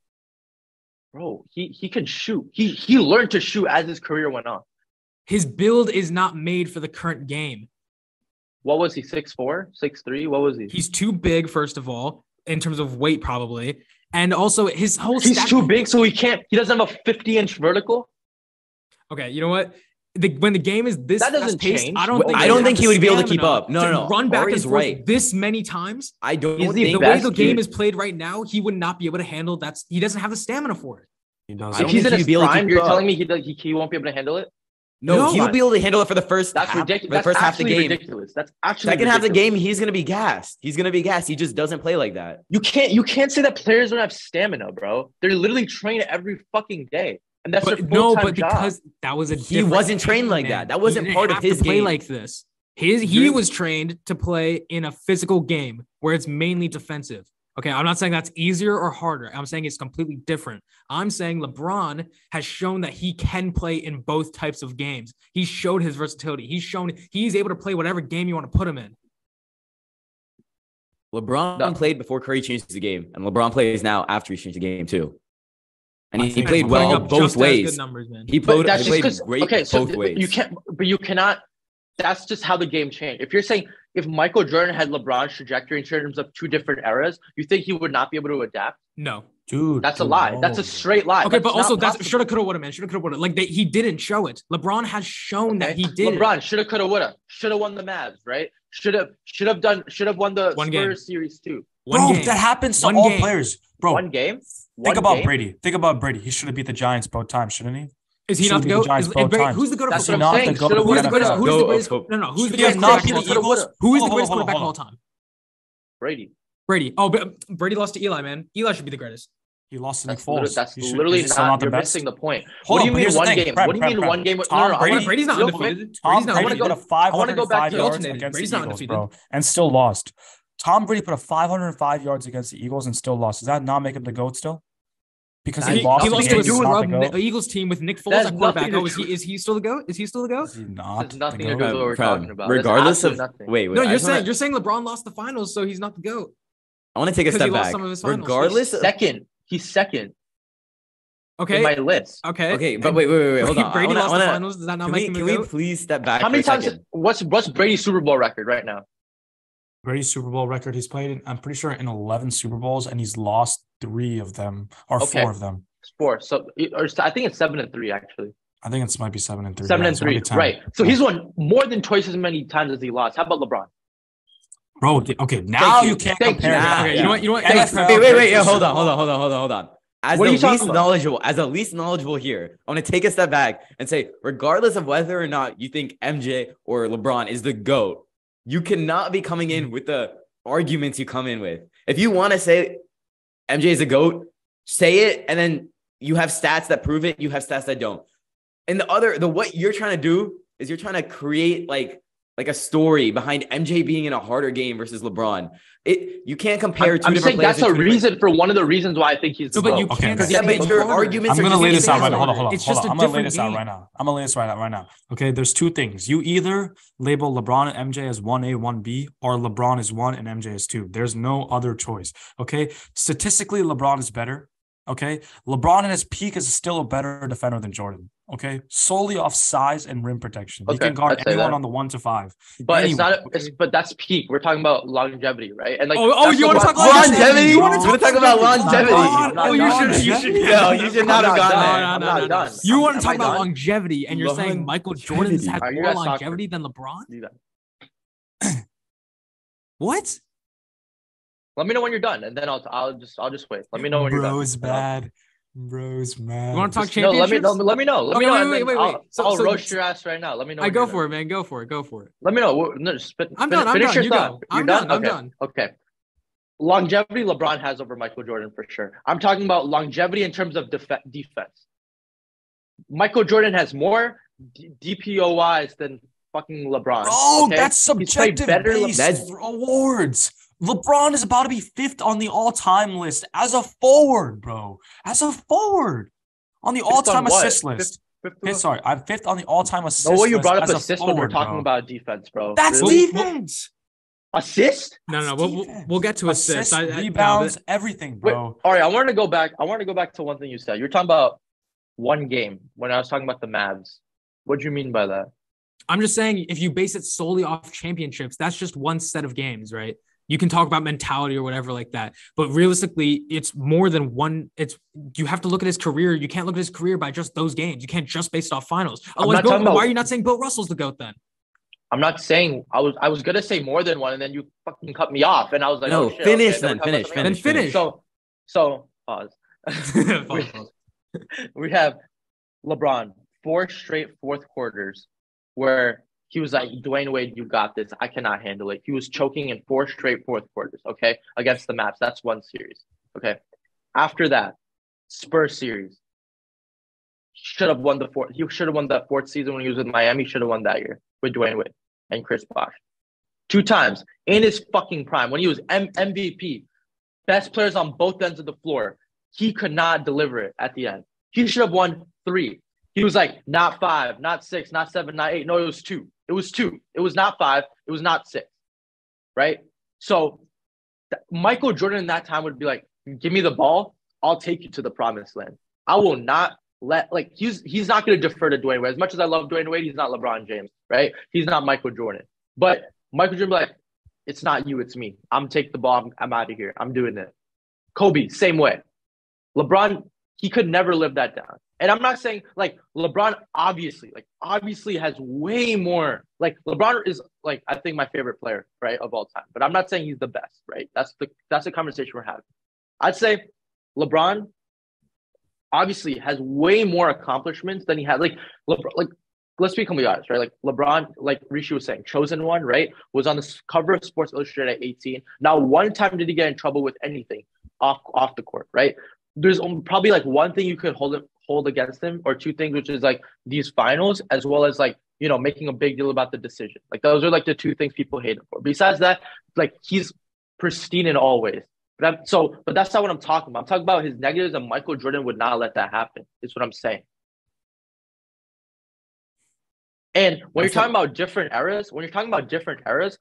Bro, he can shoot. He learned to shoot as his career went on. His build is not made for the current game. What was he? 6'4", 6'3"? What was he? He's too big, first of all, in terms of weight, probably, and also his whole. He's too big, so he can't. He doesn't have a 50-inch vertical. Okay, you know what? When the game is this fast-paced, I don't think he would be able to keep up. No. Run back and forth this many times. I don't think the way the game is played right now, he would not be able to handle that. He doesn't have the stamina for it. If he's in his prime, you're telling me he won't be able to handle it? No, he would be able to handle it for the first That's half, ridiculous. for the first half of the game. Ridiculous. That's actually Second half of the ridiculous. game, he's gonna be gassed. He's gonna be gassed. He just doesn't play like that. You can't say that players don't have stamina, bro. They're literally trained every fucking day, and that's their full-time job. Because that was he wasn't trained like that. That wasn't part of his play game. like this. He was trained to play in a physical game where it's mainly defensive. Okay, I'm not saying that's easier or harder. I'm saying it's completely different. I'm saying LeBron has shown that he can play in both types of games. He showed his versatility. He's shown he's able to play whatever game you want to put him in. LeBron played before Curry changed the game, and LeBron plays now after he changed the game too. And he played well both ways. Good numbers, man. He played great both ways. You cannot. That's just how the game changed. If you're saying if Michael Jordan had LeBron's trajectory in terms of two different eras, you think he would not be able to adapt? No. Dude, that's a lie. That's a straight lie. Okay, but also that's shoulda, coulda, woulda, man. Shoulda, coulda, woulda. Like he didn't show it. LeBron has shown that he did. LeBron shoulda, coulda, woulda. Shoulda won the Mavs, right? Should have won the Spurs series too. Bro, that happens to all players. Bro, one game. Think about Brady. Think about Brady. He should have beat the Giants both times, shouldn't he? Is he not the GOAT? Who's the GOAT? That's what I'm saying. Who's the greatest? No. Who's the greatest quarterback of all time? Brady. Oh, but Brady lost to Eli, man. Eli should be the greatest. He lost to Nick Foles. That's literally not. You're missing the point. What do you mean one game? What do you mean one game? Brady's not undefeated. Tom Brady put a 505 yards against the Eagles, bro, and still lost. Tom Brady put a 505 yards against the Eagles and still lost. Does that not make him the GOAT still? Because he lost to a scrub Eagles team with Nick Foles at quarterback. Oh, is he still the GOAT? Is he still the GOAT? Is he not? There's nothing to do with what we're talking about. Regardless of wait, no, you're saying LeBron lost the finals, so he's not the GOAT. I want to take a step back. Regardless, he's second. Okay. In my list. Okay, but wait. Hold on. Brady lost the finals. Does that not make him the GOAT? Can we please step back? How many times? What's Brady's Super Bowl record right now? Brady's Super Bowl record. He's played, I'm pretty sure, in 11 Super Bowls, and he's lost 3 of them, or 4 of them. 4. So, I think it's 7-3 actually. I think it might be 7-3. 7-3, right? So he's won more than twice as many times as he lost. How about LeBron? Bro, okay, now you can't compare. Okay, you know what? Wait, hold on. As the least knowledgeable here, I want to take a step back and say, regardless of whether or not you think MJ or LeBron is the GOAT, you cannot be coming in with the arguments you come in with. If you want to say MJ is a GOAT, say it, and then you have stats that prove it. You have stats that don't. And what you're trying to do is you're trying to create like a story behind MJ being in a harder game versus LeBron. You can't compare two different players. That's a reason for one of the reasons why I think he's the GOAT. But you can't. But your arguments. I'm gonna lay this out right now. Hold on. I'm gonna lay this out right now. Okay, there's 2 things. You either label LeBron and MJ as 1A, 1B, or LeBron is 1 and MJ is 2. There's no other choice. Okay, statistically, LeBron is better. Okay, LeBron in his peak is still a better defender than Jordan. Okay, solely off size and rim protection. He can guard anyone on the 1 to 5. But it's not. But that's peak. We're talking about longevity, right? And like, you want to talk about longevity? You want to talk about longevity? You should. No, you should not have gone there. No. You want to talk about longevity, and you're saying Michael Jordan's had more longevity than LeBron? What? Let me know when you're done, and then I'll just wait. Let me know when you're done. Bro's mad. You want to talk championships? Let me know. Wait. I'll roast your ass right now. Let me know. Go for it, man. Go for it. Let me know. No, I'm done. Finish your thought. I'm done. Okay. Longevity LeBron has over Michael Jordan for sure. I'm talking about longevity in terms of defense. Michael Jordan has more DPOYs than fucking LeBron. Oh, that's subjective based awards. LeBron is about to be 5th on the all-time list as a forward, bro. As a forward on the all-time assist list. I'm 5th on the all-time assist list. No way you brought up assist when we're talking about defense, bro. That's defense. Assist? No. We'll get to assist. Rebounds, everything, bro. Wait, all right, I want to go back to one thing you said. You're talking about one game when I was talking about the Mavs. What do you mean by that? I'm just saying if you base it solely off championships, that's just one set of games, right? You can talk about mentality or whatever like that, but realistically, it's more than one. You have to look at his career. You can't look at his career by just those games. You can't just base it off finals. Otherwise, why are you not saying Bill Russell's the GOAT then? I'm not saying I was gonna say more than one, and then you fucking cut me off, and I was like, no, shit, finish okay, then, finish. So pause. We have LeBron 4 straight fourth quarters where he was like, Dwayne Wade, you got this. I cannot handle it. He was choking in 4 straight fourth quarters, okay, against the Mavs. That's one series, okay? After that, Spurs series. Should have won the fourth. He should have won that 4th season when he was with Miami. Should have won that year with Dwayne Wade and Chris Bosh. 2 times in his fucking prime when he was MVP, best players on both ends of the floor. He could not deliver it at the end. He should have won 3. He was like, not 5, not 6, not 7, not 8. No, it was 2. It was 2. It was not 5. It was not 6. Right? So Michael Jordan in that time would be like, give me the ball. I'll take you to the promised land. I will not he's not going to defer to Dwayne Wade. As much as I love Dwayne Wade, he's not LeBron James, right? He's not Michael Jordan. But Michael Jordan be like, it's not you, it's me. I'm taking the ball. I'm out of here. I'm doing it. Kobe, same way. LeBron, he could never live that down. And I'm not saying LeBron obviously has way more. LeBron is I think my favorite player, right, of all time. But I'm not saying he's the best, right? That's the conversation we're having. I'd say LeBron obviously has way more accomplishments than he had. Let's be completely honest, right? LeBron, like Rishi was saying, chosen one, right? Was on the cover of Sports Illustrated at 18. Not one time did he get in trouble with anything off the court, right? There's probably one thing you could hold against him, or 2 things, which is these finals, as well as making a big deal about the decision. Those are the 2 things people hate him for. Besides that, he's pristine in all ways. But that's not what I'm talking about. I'm talking about his negatives, and Michael Jordan would not let that happen. Is what I'm saying. And when you're talking about different eras,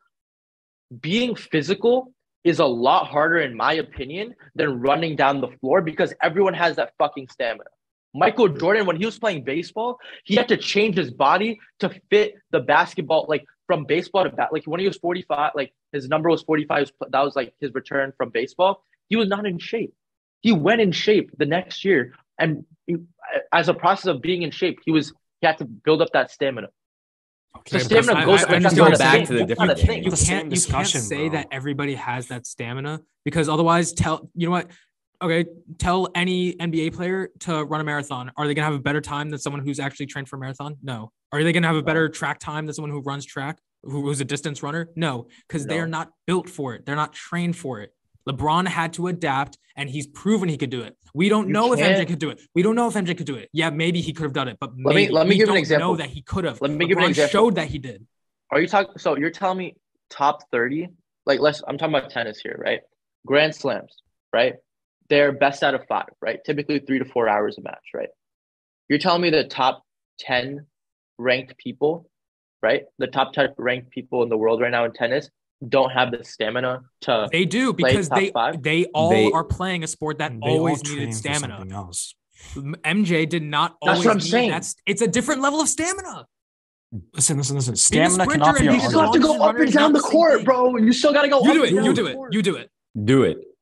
being physical is a lot harder, in my opinion, than running down the floor, because everyone has that fucking stamina. Michael Jordan, when he was playing baseball, he had to change his body to fit the basketball, from baseball to bat. When he was 45, his number was 45. That was his return from baseball. He was not in shape. He went in shape the next year, and as a process of being in shape, he had to build up that stamina. Okay, the stamina goes back to the different thing. You can't say that everybody has that stamina, because otherwise, you know what? Okay, tell any NBA player to run a marathon. Are they going to have a better time than someone who's actually trained for a marathon? No. Are they going to have a better track time than someone who runs track, who's a distance runner? No, because they are not built for it. They're not trained for it. LeBron had to adapt, and he's proven he could do it. We don't know if MJ could do it. We don't know if MJ could do it. Yeah, maybe he could have done it, but let me give an example. Know that he could have. Let me give an example. Showed that he did. Are you talking? So you're telling me top 30? I'm talking about tennis here, right? Grand Slams, right? They're best out of 5, right? Typically 3 to 4 hours a match, right? You're telling me the top 10 ranked people, right? The top 10 ranked people in the world right now in tennis don't have the stamina to. They do, because they are playing a sport that always needed stamina. MJ did not always. That's what I'm saying. It's a different level of stamina. Listen. Stamina cannot be. You still have to go up and down the court, bro. You still got to go. You do it.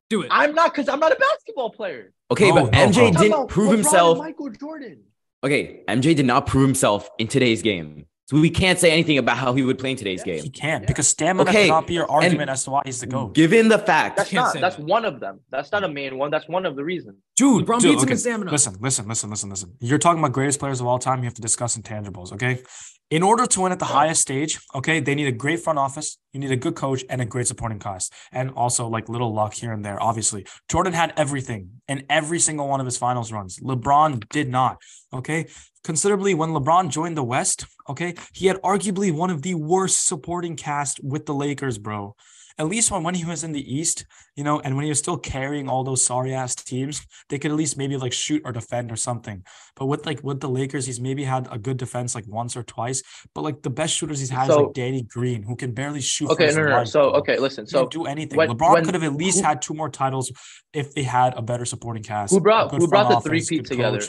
Do it. I'm not, because I'm not a basketball player. Okay, but MJ didn't prove himself. Michael Jordan. Okay, MJ did not prove himself in today's game. So we can't say anything about how he would play in today's game. He can, because stamina cannot be your argument as to why he's the GOAT. Given the fact. That's one of them. That's not a main one. That's one of the reasons. Dude, LeBron beats him in stamina. Listen. You're talking about greatest players of all time. You have to discuss intangibles, okay? In order to win at the highest stage, okay, they need a great front office, you need a good coach, and a great supporting cast. And also, little luck here and there, obviously. Jordan had everything in every single one of his finals runs. LeBron did not, okay? Considerably, when LeBron joined the West, okay, he had arguably one of the worst supporting cast with the Lakers, bro. At least when he was in the East, and when he was still carrying all those sorry-ass teams, they could at least maybe shoot or defend or something. But with the Lakers, he's maybe had a good defense once or twice. But the best shooters he's had is Danny Green, who can barely shoot. Okay, no. So, okay, listen. So do anything. LeBron could have at least had 2 more titles if they had a better supporting cast. Who brought the 3-peat together?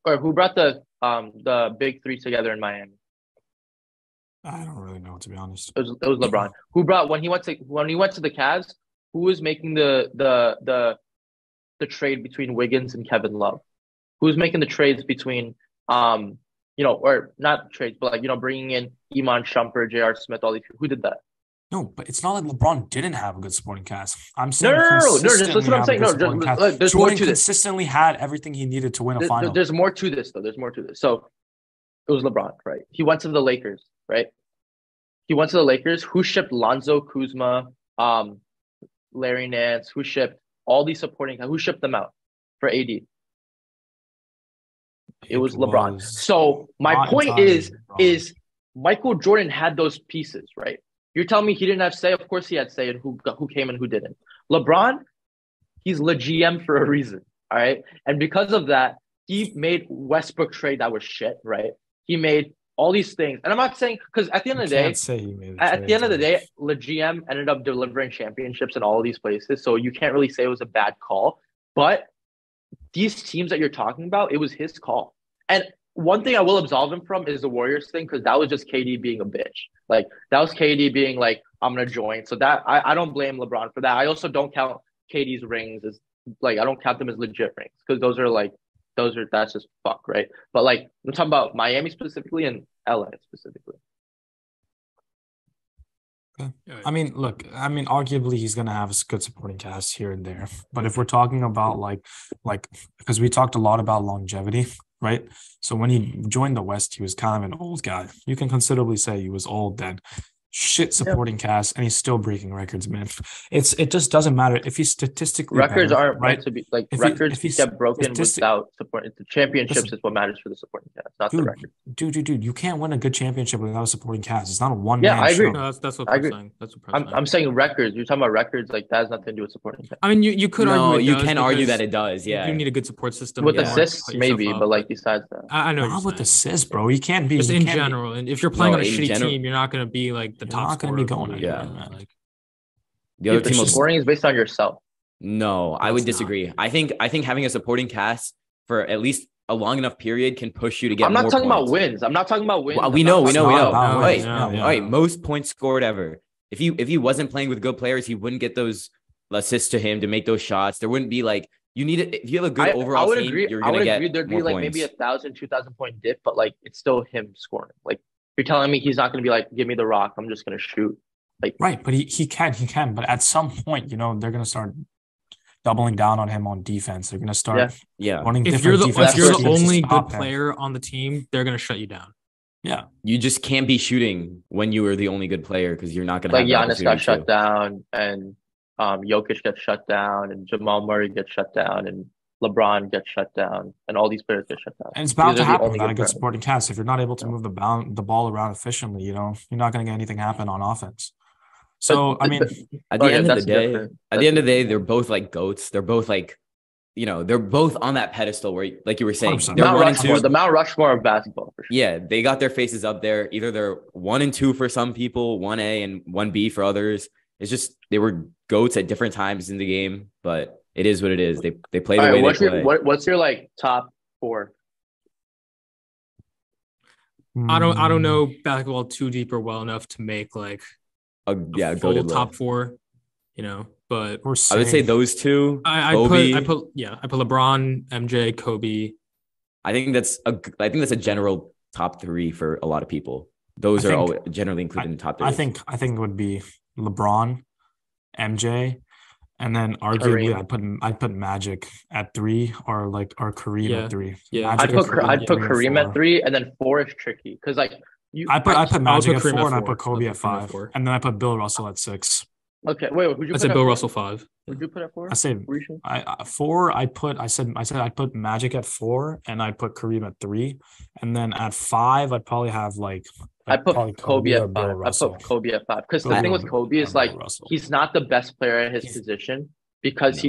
Or who brought the big 3 together in Miami? I don't really know, to be honest. It was LeBron. Who brought when he went to the Cavs? Who was making the trade between Wiggins and Kevin Love? Who was making the trades between or not trades, but bringing in Iman Shumpert, J.R. Smith, all these people? Who did that? No, but it's not like LeBron didn't have a good supporting cast. I'm saying no. That's what I'm saying. No, there's Jordan more to this. Consistently had everything he needed to win a final. There's more to this, though. So It was LeBron, right? He went to the Lakers, right? He went to the Lakers. Who shipped Lonzo, Kuzma, Larry Nance? Who shipped all these supporting? Who shipped them out for AD? It was LeBron. So my point is Michael Jordan had those pieces, right? You're telling me he didn't have say? Of course he had say in who came and who didn't. LeBron, he's the GM for a reason, all right? And because of that, he made Westbrook trade that was shit, right? He made all these things. And I'm not saying, because at the end of the day, the GM ended up delivering championships in all of these places. So you can't really say it was a bad call. But these teams that you're talking about, it was his call. And one thing I will absolve him from is the Warriors thing, because that was just KD being a bitch. Like, that was KD being like, I'm going to join. So that I don't blame LeBron for that. I also don't count KD's rings as, like, I don't count them as legit rings, because that's just fuck, right? But like, I'm talking about Miami specifically and LA specifically. Okay. I mean, look, arguably he's gonna have a good supporting cast here and there. But if we're talking about like because we talked a lot about longevity, right? So when he joined the West, he was kind of an old guy. You can considerably say he was old then. Shit supporting cast, and he's still breaking records, man. It just doesn't matter if he's statistically records better, aren't right meant to be like if records get broken without support. The championships is what matters for the supporting cast, not the record. Dude, you can't win a good championship without a supporting cast. It's not a one. Yeah, I agree. No, that's what I'm saying. That's what I'm saying. Records. You're talking about records, like that has nothing to do with supporting cast. I mean, you could argue. You can argue that it does. Yeah, you need a good support system with assists, maybe, but like besides that, I know. Not with assists, bro. You can't be just in general. And if you're playing on a shitty team, you're not going to be like the top. Not going to be going. Yeah. Like, the other team scoring is based on yourself. No, I would disagree. I think having a supporting cast for at least a long enough period can push you to get. I'm not more talking points. about wins. I'm not talking about wins. Well, we know. All Yeah. right, most points scored ever. If he wasn't playing with good players, he wouldn't get those assists to him to make those shots. There wouldn't be like if you have a good overall team, you're gonna get there'd more be like points. maybe 1,000, 2,000 point dip, but like it's still him scoring. Like you're telling me he's not gonna be like, give me the rock, I'm just gonna shoot. Like, right, but he can. But at some point, they're going to start doubling down on him on defense. They're going to start running if you're the only good player on the team, they're going to shut you down. Yeah. You just can't be shooting when you are the only good player because you're not going to have Giannis got shut down and Jokic gets shut down and Jamal Murray gets shut down and LeBron gets shut down and all these players get shut down. And it's bound to happen without a good supporting cast. If you're not able to move the ball around efficiently, you're not going to get anything happen on offense. So, I mean, at the end of the day, they're both like GOATs. They're both like, they're both on that pedestal where, like you were saying, they're the Mount Rushmore of basketball. For sure. Yeah, they got their faces up there. Either they're 1 and 2 for some people, 1A and 1B for others. It's just they were GOATs at different times in the game, but it is what it is. They play the way they play. What's your like top 4? I don't know basketball too deep or well enough to make like a full top 4, but I would say those two. I put LeBron, MJ, Kobe. I think that's a general top 3 for a lot of people. Those are all generally included in top 3. I think it would be LeBron, MJ, and then arguably I'd put Magic at 3 or Kareem at 3. Yeah, I'd put Kareem at 3, and then 4 is tricky because like. I put Magic at 4 and I put Kobe at 5, and then I put Bill Russell at 6. Okay, wait. Who'd you put? I said Bill Russell 5. Who'd you put at 4? I said 4. I said I put Magic at 4, and I put Kareem at 3, and then at 5 I'd probably have I put Kobe at 5. I put Kobe at 5 because the thing with Kobe is like he's not the best player at his position because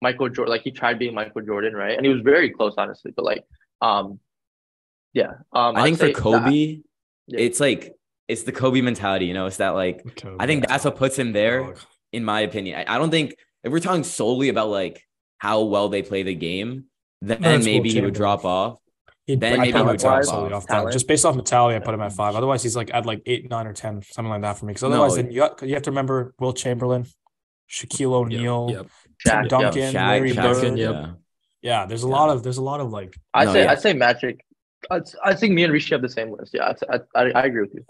Michael Jordan, like he tried being Michael Jordan, right? And he was very close, honestly, but like yeah. I think for Kobe. It's like it's the Kobe mentality, it's that like I think that's what puts him there, in my opinion. I don't think if we're talking solely about like how well they play the game, then maybe he would drop off. Just based off mentality, I put him at 5. Otherwise, he's like at like 8, 9, or 10, something like that for me. Because otherwise, then you have to remember Will Chamberlain, Shaquille O'Neal, Tim Duncan, Larry Bird. Yeah, there's a lot of like. I'd say Magic. I think me and Rishi have the same list. Yeah, I agree with you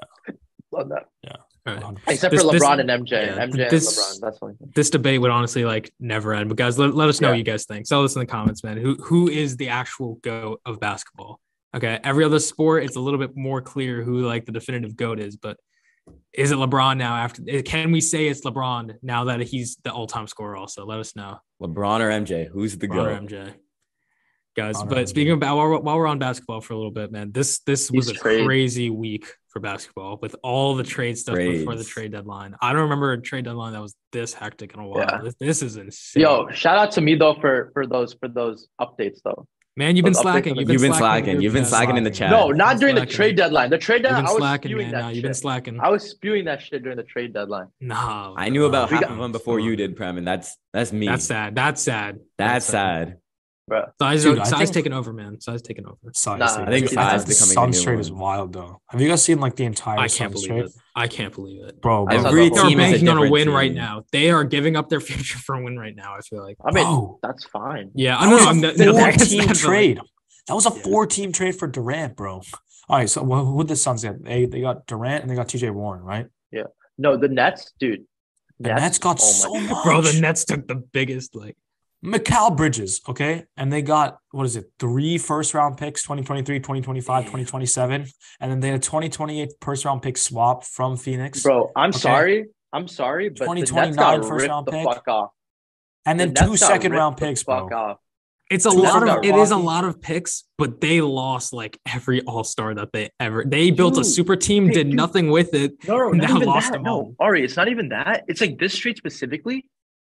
on that. Yeah, right. Except for LeBron and MJ. MJ and LeBron. That's funny. This debate would honestly like never end. But guys, let us know what you guys think. Tell us in the comments, man. Who is the actual GOAT of basketball? Okay, every other sport, it's a little bit more clear who like the definitive GOAT is, but is it LeBron now? Can we say it's LeBron now that he's the all-time scorer? Also, let us know. LeBron or MJ? Who's the GOAT? Or MJ, guys. But speaking about while we're on basketball for a little bit, man, this was a crazy week for basketball with all the trade stuff before the trade deadline. I don't remember a trade deadline that was this hectic in a while. Yeah. This is insane. Yo, shout out to me though for those updates though. Man, you've been slacking. You've been slacking. You've been slacking in the chat. No, not during the trade deadline. The trade deadline, I was spewing that shit. You've been slacking. I was spewing that shit during the trade deadline. No, I knew about half of them before you did, Prem, and that's me. That's sad. That's sad. Bro. Size taking over, man. Size taking over. I think the Suns trade is wild though. Have you guys seen like the entire Suns trade? I can't believe it, bro. Every team is banking on a win right now. They are giving up their future for a win right now. I feel like. I mean, that's fine. Yeah, I don't know. Four-team trade. That was a 4-team trade for Durant, bro. All right, so who did the Suns get? They got Durant and they got TJ Warren, right? Yeah. No, the Nets, dude. The Nets got so much. Bro, the Nets took the biggest, like. Mikal Bridges, okay? And they got, 3 first-round picks, 2023, 2025, 2027. And then they had a 2028 first-round pick swap from Phoenix. Bro, I'm sorry, but 2029 first-round pick. Fuck off. And then 2 second-round picks, bro. Off. It's a lot of it is a lot of picks, but they lost like every all-star that they built a super team, did nothing with it. No, now lost them all. Ari, it's not even that. It's like this trade specifically.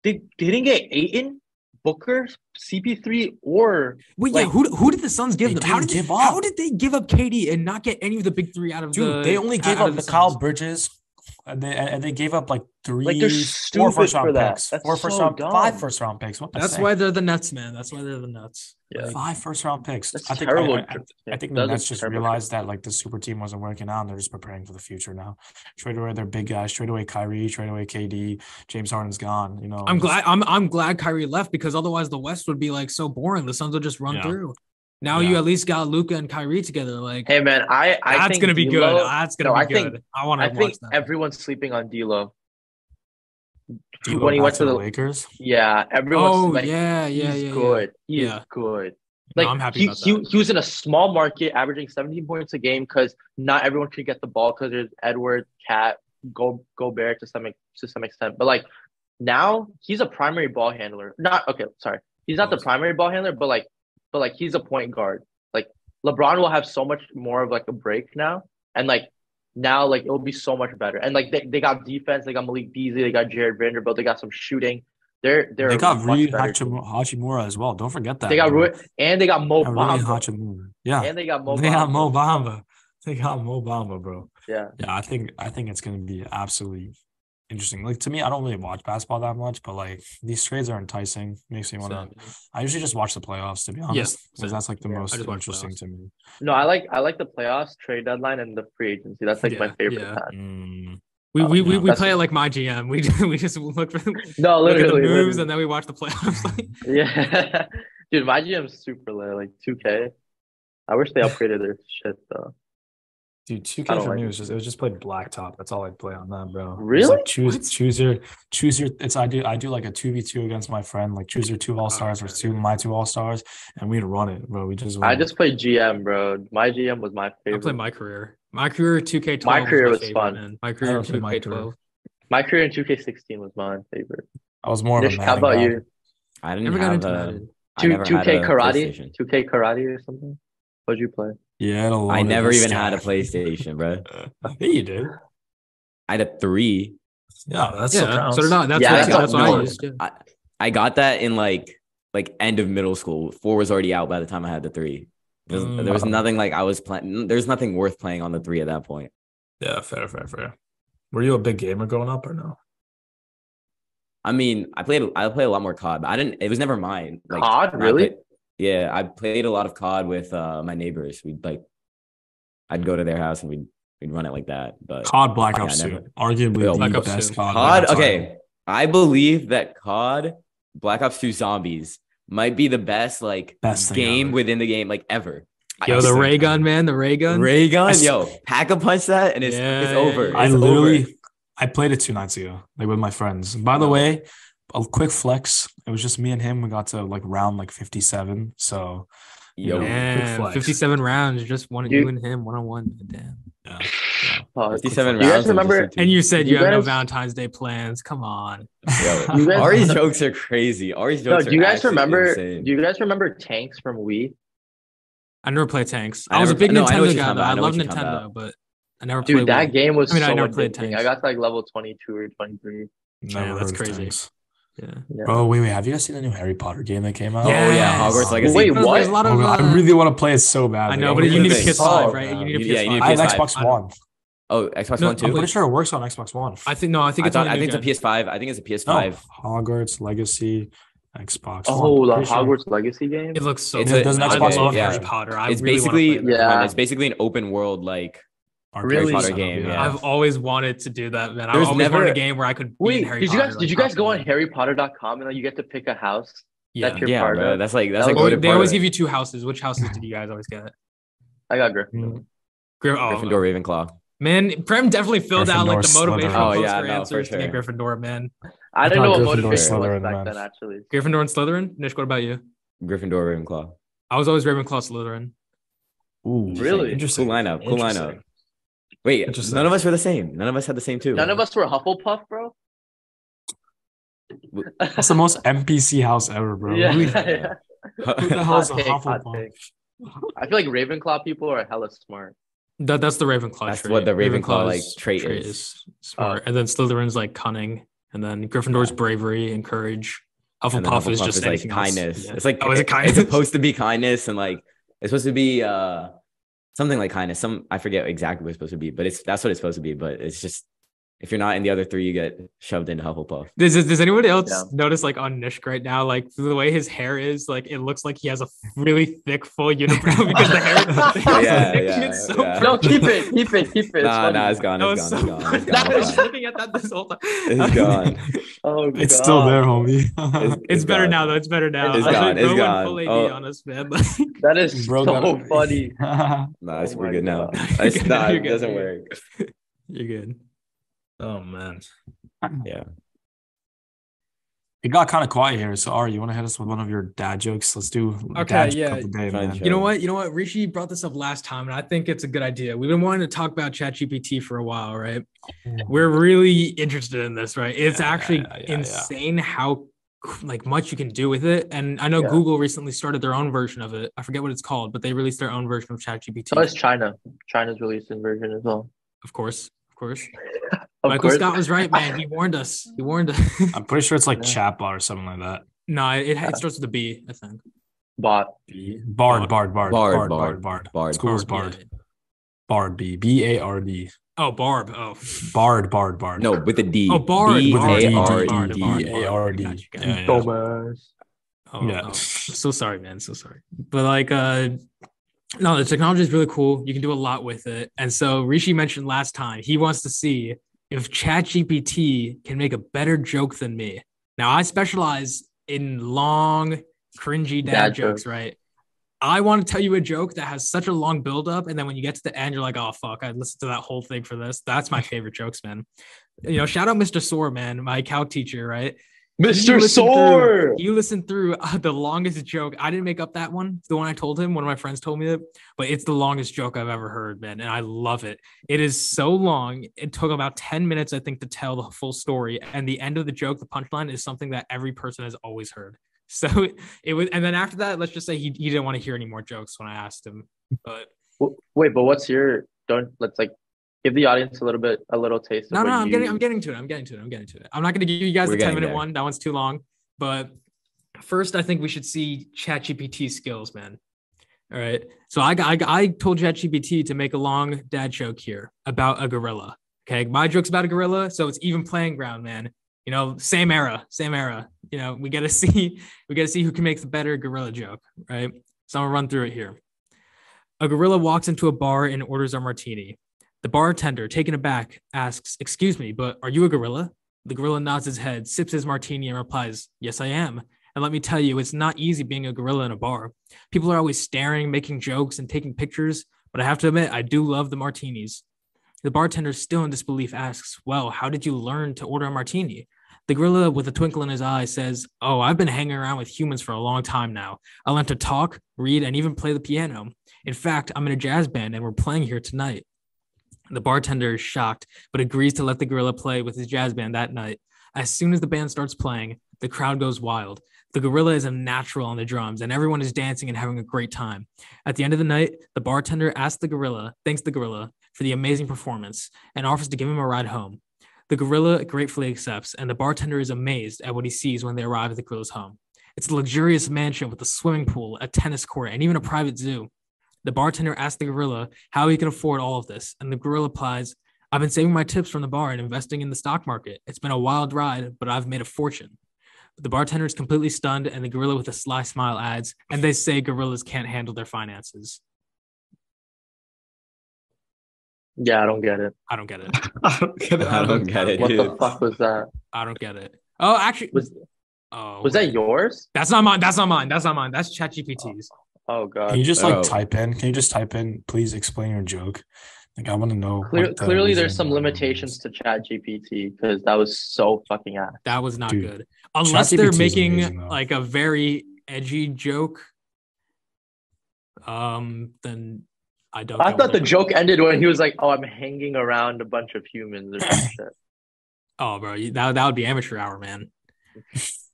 They didn't get Ayton, Booker, CP3, or who did the Suns give them? How did they give up KD and not get any of the big three out of they only gave up Mikal Bridges. And they gave up like 4 first-round picks. 5 first-round picks. That's why they're the Nets, man. That's why they're the Nets. Yeah. 5 first-round picks. That's terrible. I think the Nets just realized that like the super team wasn't working out, and they're just preparing for the future now. Trade away their big guys. Trade away Kyrie. Trade away KD. James Harden's gone. You know. I'm glad Kyrie left because otherwise the West would be like so boring. The Suns would just run through. Now you at least got Luka and Kyrie together. Like, hey man, I that's think gonna be good. That's gonna be good. I think everyone's sleeping on D'Lo. When he went to the Lakers, everyone's he's good. He's good. Like I'm happy about that. He was in a small market, averaging 17 points a game because not everyone could get the ball because there's Edward, Cat, Gobert to some extent. But like now he's a primary ball handler. He's not the primary ball handler, but he's a point guard. Like LeBron will have so much more of like a break now, and like now like it'll be so much better. And like they got defense, they got Malik Beasley, they got Jared Vanderbilt, they got some shooting. They got Rui Hachimura as well. Don't forget that. They got Rui, and they got Mo Bamba. Yeah, and they got Mo Bamba. They got Mo Bamba, bro. Yeah. I think it's gonna be absolutely interesting. Like to me, I don't really watch basketball that much, but like these trades are enticing. Makes me want to. I usually just watch the playoffs, to be honest, because that's like the most interesting to me. No, I like the playoffs, trade deadline, and the free agency. That's like my favorite time. We play it like my GM. We just look for the moves and then we watch the playoffs. Yeah, dude, my GM's super lit. Like 2K. I wish they upgraded their shit though. Dude, 2K for me was just play blacktop. That's all I'd play on that, bro. Really? Like choose your. It's I do like a 2v2 against my friend. Like choose your 2 all-stars versus my 2 all-stars, and we'd run it, bro. I just played GM, bro. My GM was my favorite. I played my career. My career 2K12. My career was fun. Man. My career 2K12. My career in 2K16 was my favorite. I was more of a How about you? I didn't have a 2K karate. 2K karate or something. What'd you play? Yeah, I never even had a PlayStation, bro. Yeah, you did. I had a 3. Yeah, that's so not. That's what I used. Yeah. I got that in like end of middle school. 4 was already out by the time I had the 3. There was nothing like I was playing. There's nothing worth playing on the 3 at that point. Yeah, fair. Were you a big gamer growing up or no? I mean, I played a lot more COD, but it was never mine. Like, COD, really? I played a lot of COD with my neighbors. I'd go to their house and we'd run it like that. But COD Black Ops 2, arguably the best COD. Okay, I believe that COD Black Ops 2 Zombies might be the best game within the game ever. Yo, the ray gun, man, the ray gun. Yo, pack a punch that and it's over. I played it 2 nights ago, with my friends. By the way, a quick flex. It was just me and him. We got to round 57. So Yo, Damn, 57 rounds, just you and him 1-on-1. Damn. Yeah. 57 Do you rounds. guys remember? And you said you have no guys- Valentine's Day plans. Come on. Yo, You guys- Ari's jokes are crazy. Ari's No, jokes do you are guys actually remember? insane. Do you guys remember Tanks from Wii? I never played Tanks. I I was a never- big no, I know what Nintendo you're guy, talking though. about. I I know love what you're talking Nintendo, about. but I never Dude, played that Wii. game was I mean, I so never played addicting. Tanks. I got to like level 22 or 23. Never that's heard of crazy. Tanks. Yeah. Bro, wait. Have you guys seen the new Harry Potter game that came out? Oh yeah, Yes. Hogwarts Legacy. Wait, Bro, what? There's a lot of. I really want to play it so bad. I know, Like, but you need a Here's the thing. PS5, Oh, right? You need a yeah, PS5. you need I have PS5. Xbox One. Oh, Xbox No, One too. I'm pretty sure it works on Xbox One. I think it's I only think it's a new gen. PS5. I think it's a No, PS5. Hogwarts Legacy, Xbox. Oh, One. the Pretty sure. Hogwarts Legacy game. It looks so It's good. a- there's an I Xbox love One Harry version. Potter. I It's really want to basically play that. Yeah. it's basically an open world like Arcade Really? Potter setup, game, yeah. I've always wanted to do that, man. I've There's always never- wanted a game where I could be Wait, in Harry did you Potter. guys like, did you guys go on constantly. HarryPotter.com and then you get to pick a house Yeah. that you're yeah, part bro. of? That's like That a was- go to They part always of give you 2 houses. Which houses did you guys always get? I got Gryffindor. Gryffindor, Ravenclaw. Man, Prem definitely filled out like the Gryffindor, motivational Slytherin. Oh, yeah, poster no, answers for to get sure. Gryffindor, man. I didn't know what Gryffindor, motivation was Slytherin, back man. then. Actually, Gryffindor and Slytherin. Nish, what about you? Gryffindor, Ravenclaw. I was always Ravenclaw, Slytherin. Ooh, Really? Interesting. Cool lineup. Cool Interesting. lineup. Wait, Interesting. none of us were the same. None of us had the same too. none of us were Hufflepuff, bro. That's the most NPC house ever, bro. Yeah, Who yeah. the hell is a Hot Hufflepuff? take. I feel like Ravenclaw people are hella smart. That's the Ravenclaw That's trait. what the Ravenclaw, like, Ravenclaw's trait is. smart. And then Slytherin's like cunning. And then Gryffindor's bravery and courage. And then Hufflepuff is just like anything else. kindness. Yeah. It's like is it kindness? It's supposed to be kindness and like it's supposed to be something like kindness. I forget exactly what it's supposed to be, but that's what it's supposed to be. But it's just if you're not in the other three, you get shoved into Hufflepuff. Does anyone else Yeah. notice like on Nishk right now, like the way his hair is, like it looks like he has a really thick, full unibrow because the hair. It's so yeah. No, keep it. It's Nah, funny. it's gone. That It's was gone. so It's gone. It's funny. I gone. was It's gone. looking at that this whole time. It's gone. Oh, It's God. still there, homie. It's better gone. now, though. It's better now. It's I gone. think It's no gone. one full AD Oh. on us, man. That is Bro, so funny. Nah, Oh we're my good now. God. It's You're good, not. you're It good, doesn't you're work. You're good. Oh man. Yeah. It got kind of quiet here. So Ari, you want to hit us with one of your dad jokes? Let's do Okay, dad yeah. joke of the day, Fine, man. sure. You know what? Rishi brought this up last time, and I think it's a good idea. We've been wanting to talk about ChatGPT for a while, right? We're really interested in this, right? It's actually yeah. insane how like much you can do with it. And I know Yeah. Google recently started their own version of it. I forget what it's called, but they released their own version of ChatGPT. So is China. China's releasing version as well. Of course. Of Michael course. Scott was right, man. He warned us. I'm pretty sure it's like Yeah. chatbot or something like that. No, it starts with a B, I think. Bot. Bard. Bard. School's Bard. Bard. B-A-R-D. Oh, Barb. Oh, Bard. No, with a D. Oh, Bard. B-A-R-D. B-A-R-D. Gotcha. Yeah. Dumbass. Oh, Yeah. oh. So sorry, man. So sorry. But like, no, the technology is really cool. You can do a lot with it. And so Rishi mentioned last time he wants to see if ChatGPT can make a better joke than me. Now I specialize in long, cringy dad jokes, right? I want to tell you a joke that has such a long buildup, and then when you get to the end, you're like, "Oh fuck, I listened to that whole thing for this." That's my favorite jokes, man. You know, shout out Mr. Soar, man, my calc teacher, right? Mr. Soar. You listened through the longest joke. I didn't make up that one. It's the one I told him. One of my friends told me that, but it's the longest joke I've ever heard, man. And I love it. It is so long. It took about 10 minutes, I think, to tell the full story. And the end of the joke, the punchline, is something that every person has always heard. So it was, and then after that, let's just say he didn't want to hear any more jokes when I asked him. But Wait, but what's your let's like give the audience a little taste of no, what I'm you... getting to it. I'm not going to give you guys We're the 10 getting minute there. one. That one's too long. But first, I think we should see ChatGPT skills, man. All right. So I told ChatGPT to make a long dad joke here about a gorilla. Okay. My joke's about a gorilla. So it's even playing ground, man. You know, same era. You know, we got to see who can make the better gorilla joke. Right. So I'm gonna run through it here. A gorilla walks into a bar and orders a martini. The bartender, taken aback, asks, "Excuse me, but are you a gorilla?" The gorilla nods his head, sips his martini, and replies, "Yes, I am. And let me tell you, it's not easy being a gorilla in a bar. People are always staring, making jokes, and taking pictures, but I have to admit, I do love the martinis." The bartender, still in disbelief, asks, "Well, how did you learn to order a martini?" The gorilla, with a twinkle in his eye, says, "Oh, I've been hanging around with humans for a long time now. I learned to talk, read, and even play the piano. In fact, I'm in a jazz band and we're playing here tonight." The bartender is shocked, but agrees to let the gorilla play with his jazz band that night. As soon as the band starts playing, the crowd goes wild. The gorilla is a natural on the drums, and everyone is dancing and having a great time. At the end of the night, the bartender thanks the gorilla for the amazing performance, and offers to give him a ride home. The gorilla gratefully accepts, and the bartender is amazed at what he sees when they arrive at the gorilla's home. It's a luxurious mansion with a swimming pool, a tennis court, and even a private zoo. The bartender asks the gorilla how he can afford all of this, and the gorilla replies, "I've been saving my tips from the bar and investing in the stock market. It's been a wild ride, but I've made a fortune." But the bartender is completely stunned, and the gorilla with a sly smile adds, "And they say gorillas can't handle their finances." Yeah, I don't get it. I don't get it. I don't get it. I don't get it, What dude. the fuck was that? I don't get it. Oh, actually, Was wait. that yours? That's not mine. That's ChatGPT's. Oh god. Can you just Oh. type in? Can you just type in? Please explain your joke. Like I want to know. Clearly, there's some limitations to ChatGPT because that was so fucking ass. That was not Dude, good. Unless they're ChatGPT is making amazing, though. like a very edgy joke. Then I don't. I get thought what the they're- joke ended when he was like, "Oh, I'm hanging around a bunch of humans or some shit." Oh, bro, that would be amateur hour, man.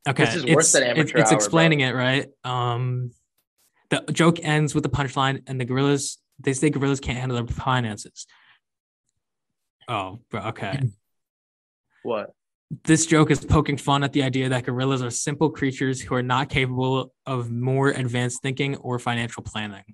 Okay, This is worse than amateur it's hour, explaining it, right? The joke ends with the punchline, and they say gorillas can't handle their finances. Oh, bro, okay. What? This joke is poking fun at the idea that gorillas are simple creatures who are not capable of more advanced thinking or financial planning.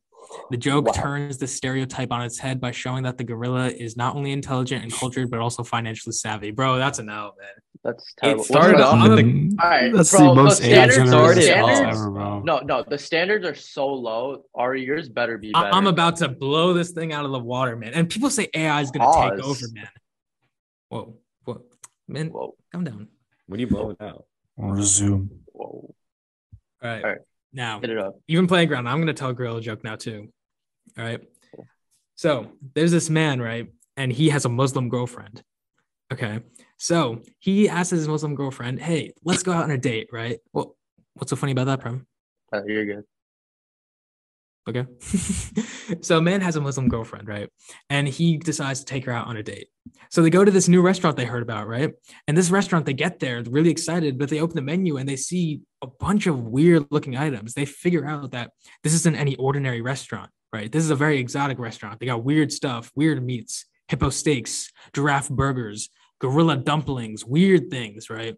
The joke Wow. turns the stereotype on its head by showing that the gorilla is not only intelligent and cultured, but also financially savvy. Bro, that's a no, man. That's terrible. started What's off the- with All right, That's bro, the most the standards- started standards- off. ever, bro. No, the standards are so low. Ari, yours better be better. I'm about to blow this thing out of the water, man. And people say AI is going to take Pause. over, man. Whoa, man, Whoa, calm down. What are you blowing out? Resume. whoa. All right. All right. Now, Hit it up. even playground, I'm going to tell a gorilla joke now too. All right. So there's this man, right? And he has a Muslim girlfriend. Okay. So he asks his Muslim girlfriend, "Hey, let's go out on a date," right? Well, what's so funny about that, Prem? You're good. Okay. So a man has a Muslim girlfriend, right? And he decides to take her out on a date. So they go to this new restaurant they heard about, right? And this restaurant, they get there, they're really excited, but they open the menu and they see a bunch of weird looking items. They figure out that this isn't any ordinary restaurant, right? This is a very exotic restaurant. They got weird stuff, weird meats, hippo steaks, giraffe burgers, gorilla dumplings, weird things, right?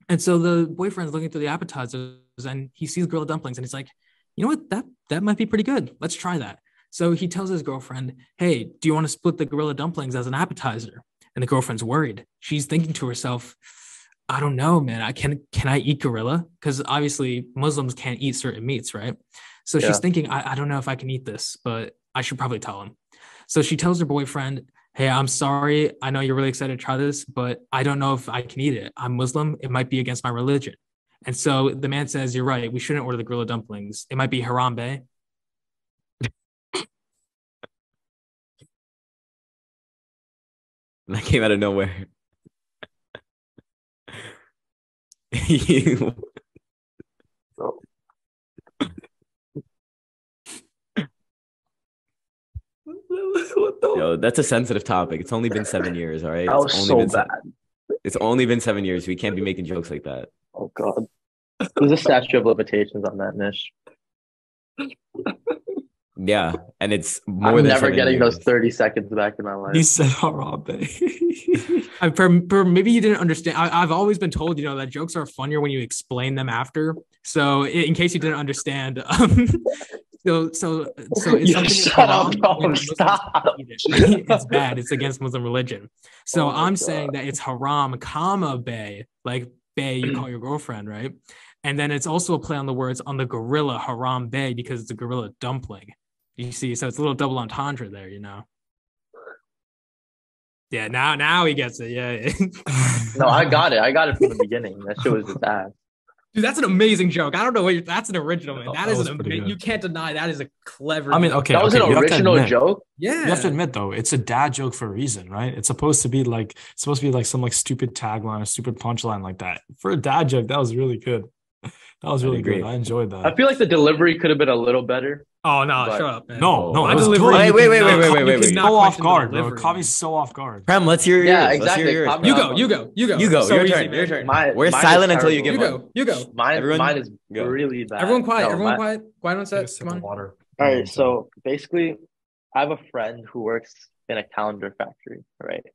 And so the boyfriend's looking through the appetizers and he sees gorilla dumplings and he's like, "You know what? That might be pretty good. Let's try that." So he tells his girlfriend, "Hey, do you want to split the gorilla dumplings as an appetizer?" And the girlfriend's worried. She's thinking to herself, "I don't know, man. Can I eat gorilla? Because obviously Muslims can't eat certain meats, right?" So Yeah. she's thinking, I don't know if I can eat this, but I should probably tell him. So she tells her boyfriend, "Hey, I'm sorry. I know you're really excited to try this, but I don't know if I can eat it. I'm Muslim. It might be against my religion." And so the man says, "You're right. We shouldn't order the gorilla dumplings. It might be haram, bae." That came out of nowhere. You- Yo, that's a sensitive topic. It's only been 7 years, all right? That was It's so only been bad. It's only been 7 years. We can't be making jokes like that. Oh god. There's a statute of limitations on that, Nish. Yeah, and it's more I'm than never 7 getting years. those 30 seconds back in my life. He said Harambe. Maybe you didn't understand. I've always been told, that jokes are funnier when you explain them after. So in case you didn't understand, so it's You something shut up, haram bro. when Muslims Stop. eat it. It's bad. It's against Muslim religion. So Oh my I'm God. saying that it's haram, comma bae, like bae, you call your girlfriend, right? And then it's also a play on the words on the gorilla haram bae because it's a gorilla dumpling. You see, so it's a little double entendre there, Yeah, now he gets it. Yeah. No, I got it. I got it from the beginning. That shit was just ass. Dude, that's an amazing joke. I don't know what that's an original, man. That is you can't deny that is a clever. I mean, joke. okay, that was an original joke. Yeah, you have to admit though, it's a dad joke for a reason, right? It's supposed to be like some like stupid tagline or stupid punchline like that. For a dad joke, that was really good. That was really good. I enjoyed that. I feel like the delivery could have been a little better. Oh no, shut up, man. No, my it was delivery. good. Wait. So off guard, bro. Caught me so off guard. Prem, let's hear yours. Yeah, exactly. You go. You go. So Your easy, turn. Your turn. Mine We're silent until you give one. You go. Mine is really bad. Everyone quiet. Quiet on set. Come on. Water. All right. So basically, I have a friend who works in a calendar factory, right?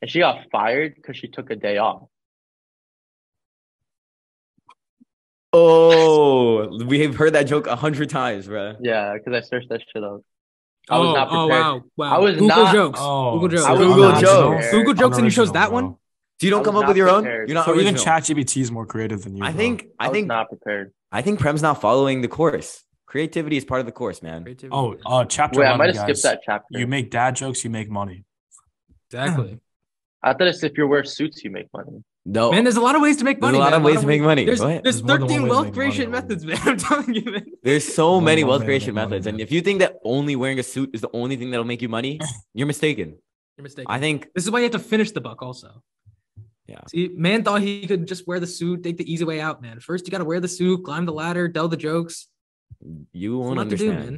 And she got fired because she took a day off. Oh, we have heard that joke 100 times, bro. Yeah, because I searched that shit up. I was not prepared. Wow. I was Google not. jokes. Google jokes. Google jokes, and you chose that one. So you don't come up with your own? You're not so original. even ChatGPT is more creative than you. I think not prepared. I think Prem's not following the course. Creativity is part of the course, man. Chapter Wait, 11, I might have guys. skipped that chapter. You make dad jokes, you make money. Exactly. I thought it's if you wear suits, you make money. No, man, there's a lot of ways to make money. There's a lot of ways to make money. There's There's 13 wealth make creation money, methods, man. I'm telling you, man. there's so many more wealth ways to creation make money, methods, man. and if you think that only wearing a suit is the only thing that'll make you money, you're mistaken. You're mistaken. I think this is why you have to finish the book, also. Yeah. See, man thought he could just wear the suit, take the easy way out, man. First, you got to wear the suit, climb the ladder, tell the jokes. you won't There's a lot understand. to do,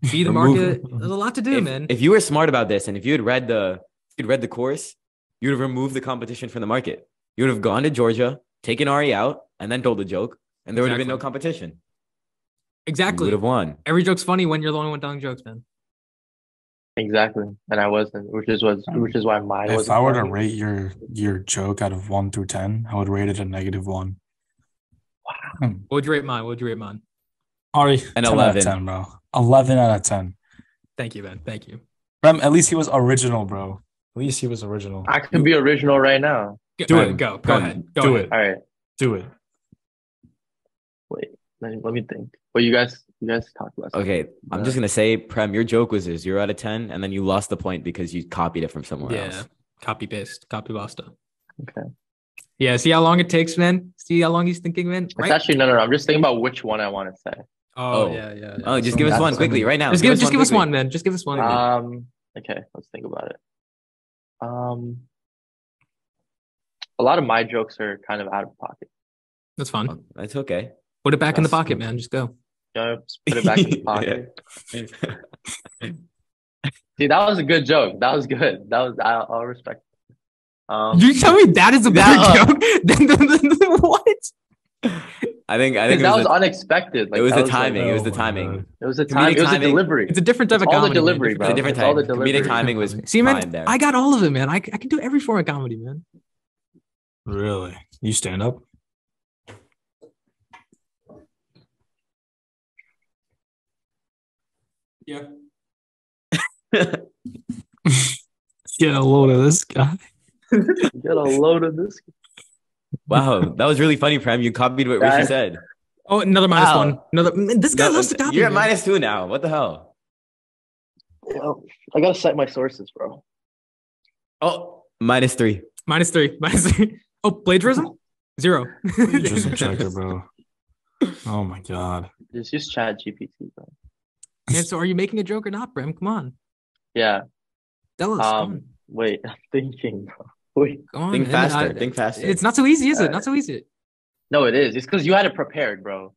man. Be the market. There's a lot to do, man. If you were smart about this, and if you had read the course, you'd have removed the competition from the market. You would have gone to Georgia, taken Ari out, and then told the joke, and there would have been no competition. Exactly. You would have won. Every joke's funny when you're the only one telling jokes, man. Exactly, and I wasn't, which is why mine. If I were to rate your joke out of 1 through 10, I would rate it a -1. Wow. What would you rate mine? Ari, an 10 11 out of 10, bro. 11 out of 10. Thank you, man. Thank you. Rem, at least he was original, bro. At least he was original. I can be original right now. Go ahead. Go ahead. Do it. All right. Do it. Wait, let me think. Well, you guys talk about. Okay, I'm just gonna say, Prem, your joke was a 0 out of 10, and then you lost the point because you copied it from somewhere else. Yeah, copy paste, copy pasta. Okay. Yeah, see how long it takes, man. See how long he's thinking, man. It's actually no. I'm just thinking about which one I want to say. Oh yeah. Oh, just give us one quickly right now. Just give us one, man. Just give us one. Okay, let's think about it. A lot of my jokes are kind of out of pocket. That's fun. That's okay. Put it back in the pocket, man. Just go. Yeah, just put it back in the pocket. See, that was a good joke. That was good. I'll respect it. You tell me that is a better joke than what? I think that was unexpected. Like, it was the was timing. Like, it was the timing. It was the timing. It was the delivery. It's a different type of all comedy. The delivery, bro. It's a different type. Comedic timing was see, man. fine there. I got all of it, man. I can do every form of comedy, man. Really? You stand up? Yeah. Get a load of this guy. Get a load of this. Wow, that was really funny, Prem. You copied what Richie said. Oh, another -1. This guy loves to copy. You're at -2 now. What the hell? I gotta cite my sources, bro. Oh, -3. -3. Oh, plagiarism? 0. Plagiarism checker, bro. Oh my god. Just use ChatGPT, bro. And so, are you making a joke or not, Brim? Come on. Yeah. Tell us. Wait, I'm thinking, bro. Wait. Come on, think faster. Think faster. It's not so easy, is it? Not so easy. No, it is. It's because you had it prepared, bro.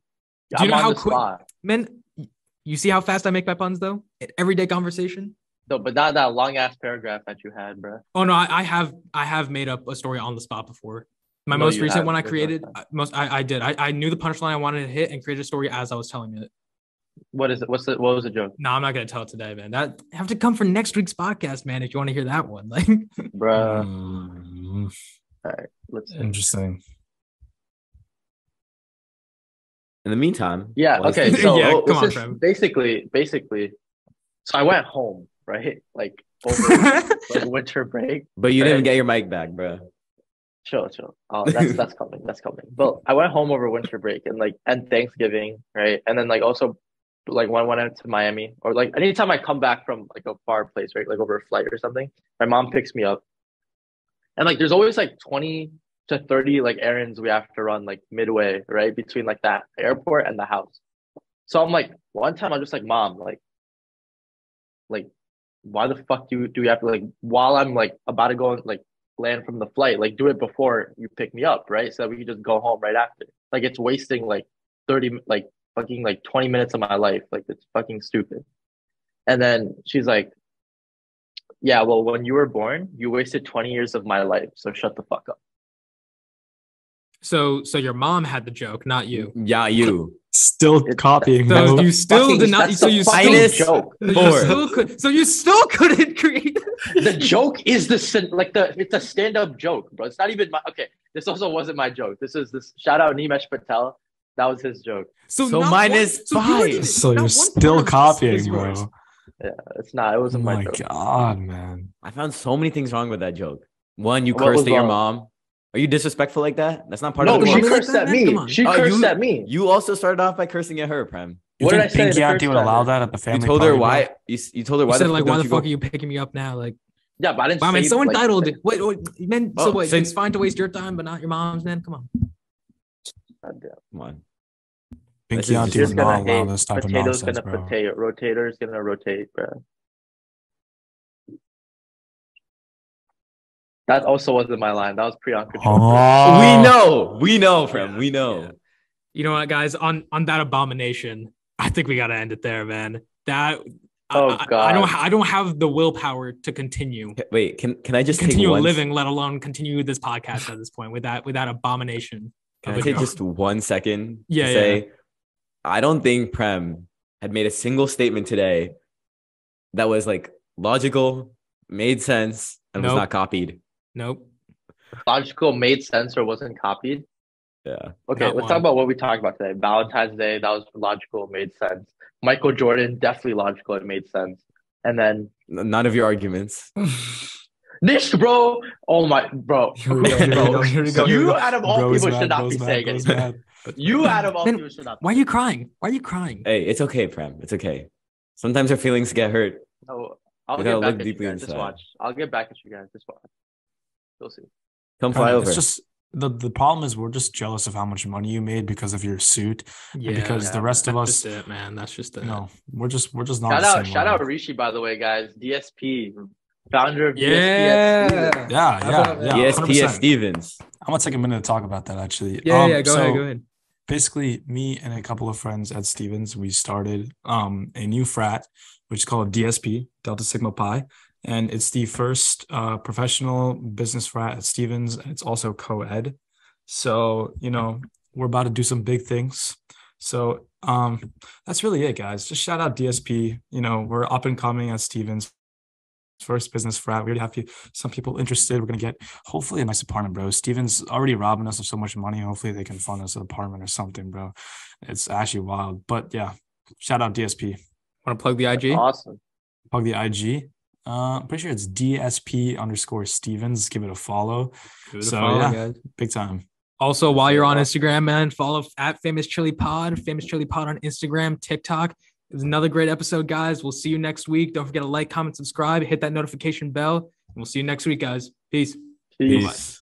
Do you know how quick? Man, you see how fast I make my puns, though? In everyday conversation. No, but not that long ass paragraph that you had, bro. Oh no, I have made up a story on the spot before. My most recent one I created. I did. I knew the punchline I wanted to hit and created a story as I was telling it. What is it? What was the joke? No, I'm not gonna tell it today, man. That have to come for next week's podcast, man. If you want to hear that one, like, bro. All right, let's see. Interesting. In the meantime, yeah. Okay. So yeah, come on, Trev. Basically. So I went home, right? Like over like winter break. But you didn't get your mic back, bro. Chill. Oh, that's coming. That's coming. But I went home over winter break and Thanksgiving, right? And then like also like when I went to Miami or like anytime I come back from like a far place, right? Like over a flight or something, my mom picks me up. And like there's always like 20 to 30 like errands we have to run like midway, right? Between like that airport and the house. So I'm like, one time I'm just like, Mom, like why the fuck do we have to like while I'm like about to go and like land from the flight, like do it before you pick me up, right? So that we can just go home right after. Like it's wasting like 30 like fucking like 20 minutes of my life. Like it's fucking stupid. And then she's like, yeah, well, when you were born, you wasted 20 years of my life. So shut the fuck up. So your mom had the joke, not you. Yeah, you. Still copying. So bro. you still did not. So you still joke. So you still couldn't create. The joke is it's a stand-up joke, bro. It's not even my. Okay, this also wasn't my joke. This shout out Nimesh Patel. That was his joke. So minus 5. So you're still copying, bro. Yeah, it's not. It wasn't my joke. Oh my god, man! I found so many things wrong with that joke. One, you cursed at your mom. Are you disrespectful like that? That's not part of the joke. No, she cursed at me. She cursed at me. You also started off by cursing at her, Prem. What did I say? Pinky Auntie would allow that at the family. You told her why. You told her why. You said like, why the fuck are you picking me up now? Like, yeah, but I didn't. I mean, so entitled. Wait, man. Oh, so wait, it's fine to waste your time, but not your mom's. Man, come on. Come on. Pinky Auntie would not allow this type of nonsense, bro. Rotator's gonna rotate, bro. That also wasn't my line. That was pre-uncontrolled. Oh. We know, Prem. We know. Yeah. You know what, guys? On that abomination, I think we gotta end it there, man. That. God. I don't have the willpower to continue. Wait, can I just continue living, let alone continue this podcast at this point with that abomination? Can I take just 1 second to say I don't think Prem had made a single statement today that was like logical, made sense, and was not copied. Nope. Logical, made sense, or wasn't copied? Yeah. Okay, let's talk about what we talked about today. Valentine's Day, that was logical, made sense. Michael Jordan, definitely logical, it made sense. And then none of your arguments. This, bro. Oh my, bro. Here we go. You out of all people should not be saying it. You out of all people should not. Why are you crying? Why are you crying? Hey, it's okay, Prem. It's okay. Sometimes our feelings get hurt. No, I'll get back at you guys. Just watch. I'll get back at you guys. Just watch. You'll see. Come fly over. It's just the problem is we're just jealous of how much money you made because of your suit. Yeah, because the rest of us, that's just it, man. That's just it. No, we're just not. Shout out Rishi, by the way, guys. DSP, founder of DSP. Yeah. DSP at Stevens. I'm gonna take a minute to talk about that actually. Yeah, go ahead. Basically, me and a couple of friends at Stevens, we started a new frat, which is called DSP, Delta Sigma Pi. And it's the first professional business frat at Stevens. And it's also co-ed. So, we're about to do some big things. So that's really it, guys. Just shout out DSP. We're up and coming at Stevens. First business frat. We already have some people interested. We're going to get hopefully a nice apartment, bro. Stevens already robbing us of so much money. Hopefully they can fund us an apartment or something, bro. It's actually wild. But yeah, shout out DSP. Want to plug the IG? That's awesome. Plug the IG. I'm pretty sure it's DSP_Stevens. Give it a follow. Guys. Big time. Also, while you're on Instagram, man, follow at Famous Chili Pod on Instagram, TikTok. It was another great episode, guys. We'll see you next week. Don't forget to like, comment, subscribe, hit that notification bell, and we'll see you next week, guys. Peace. Peace.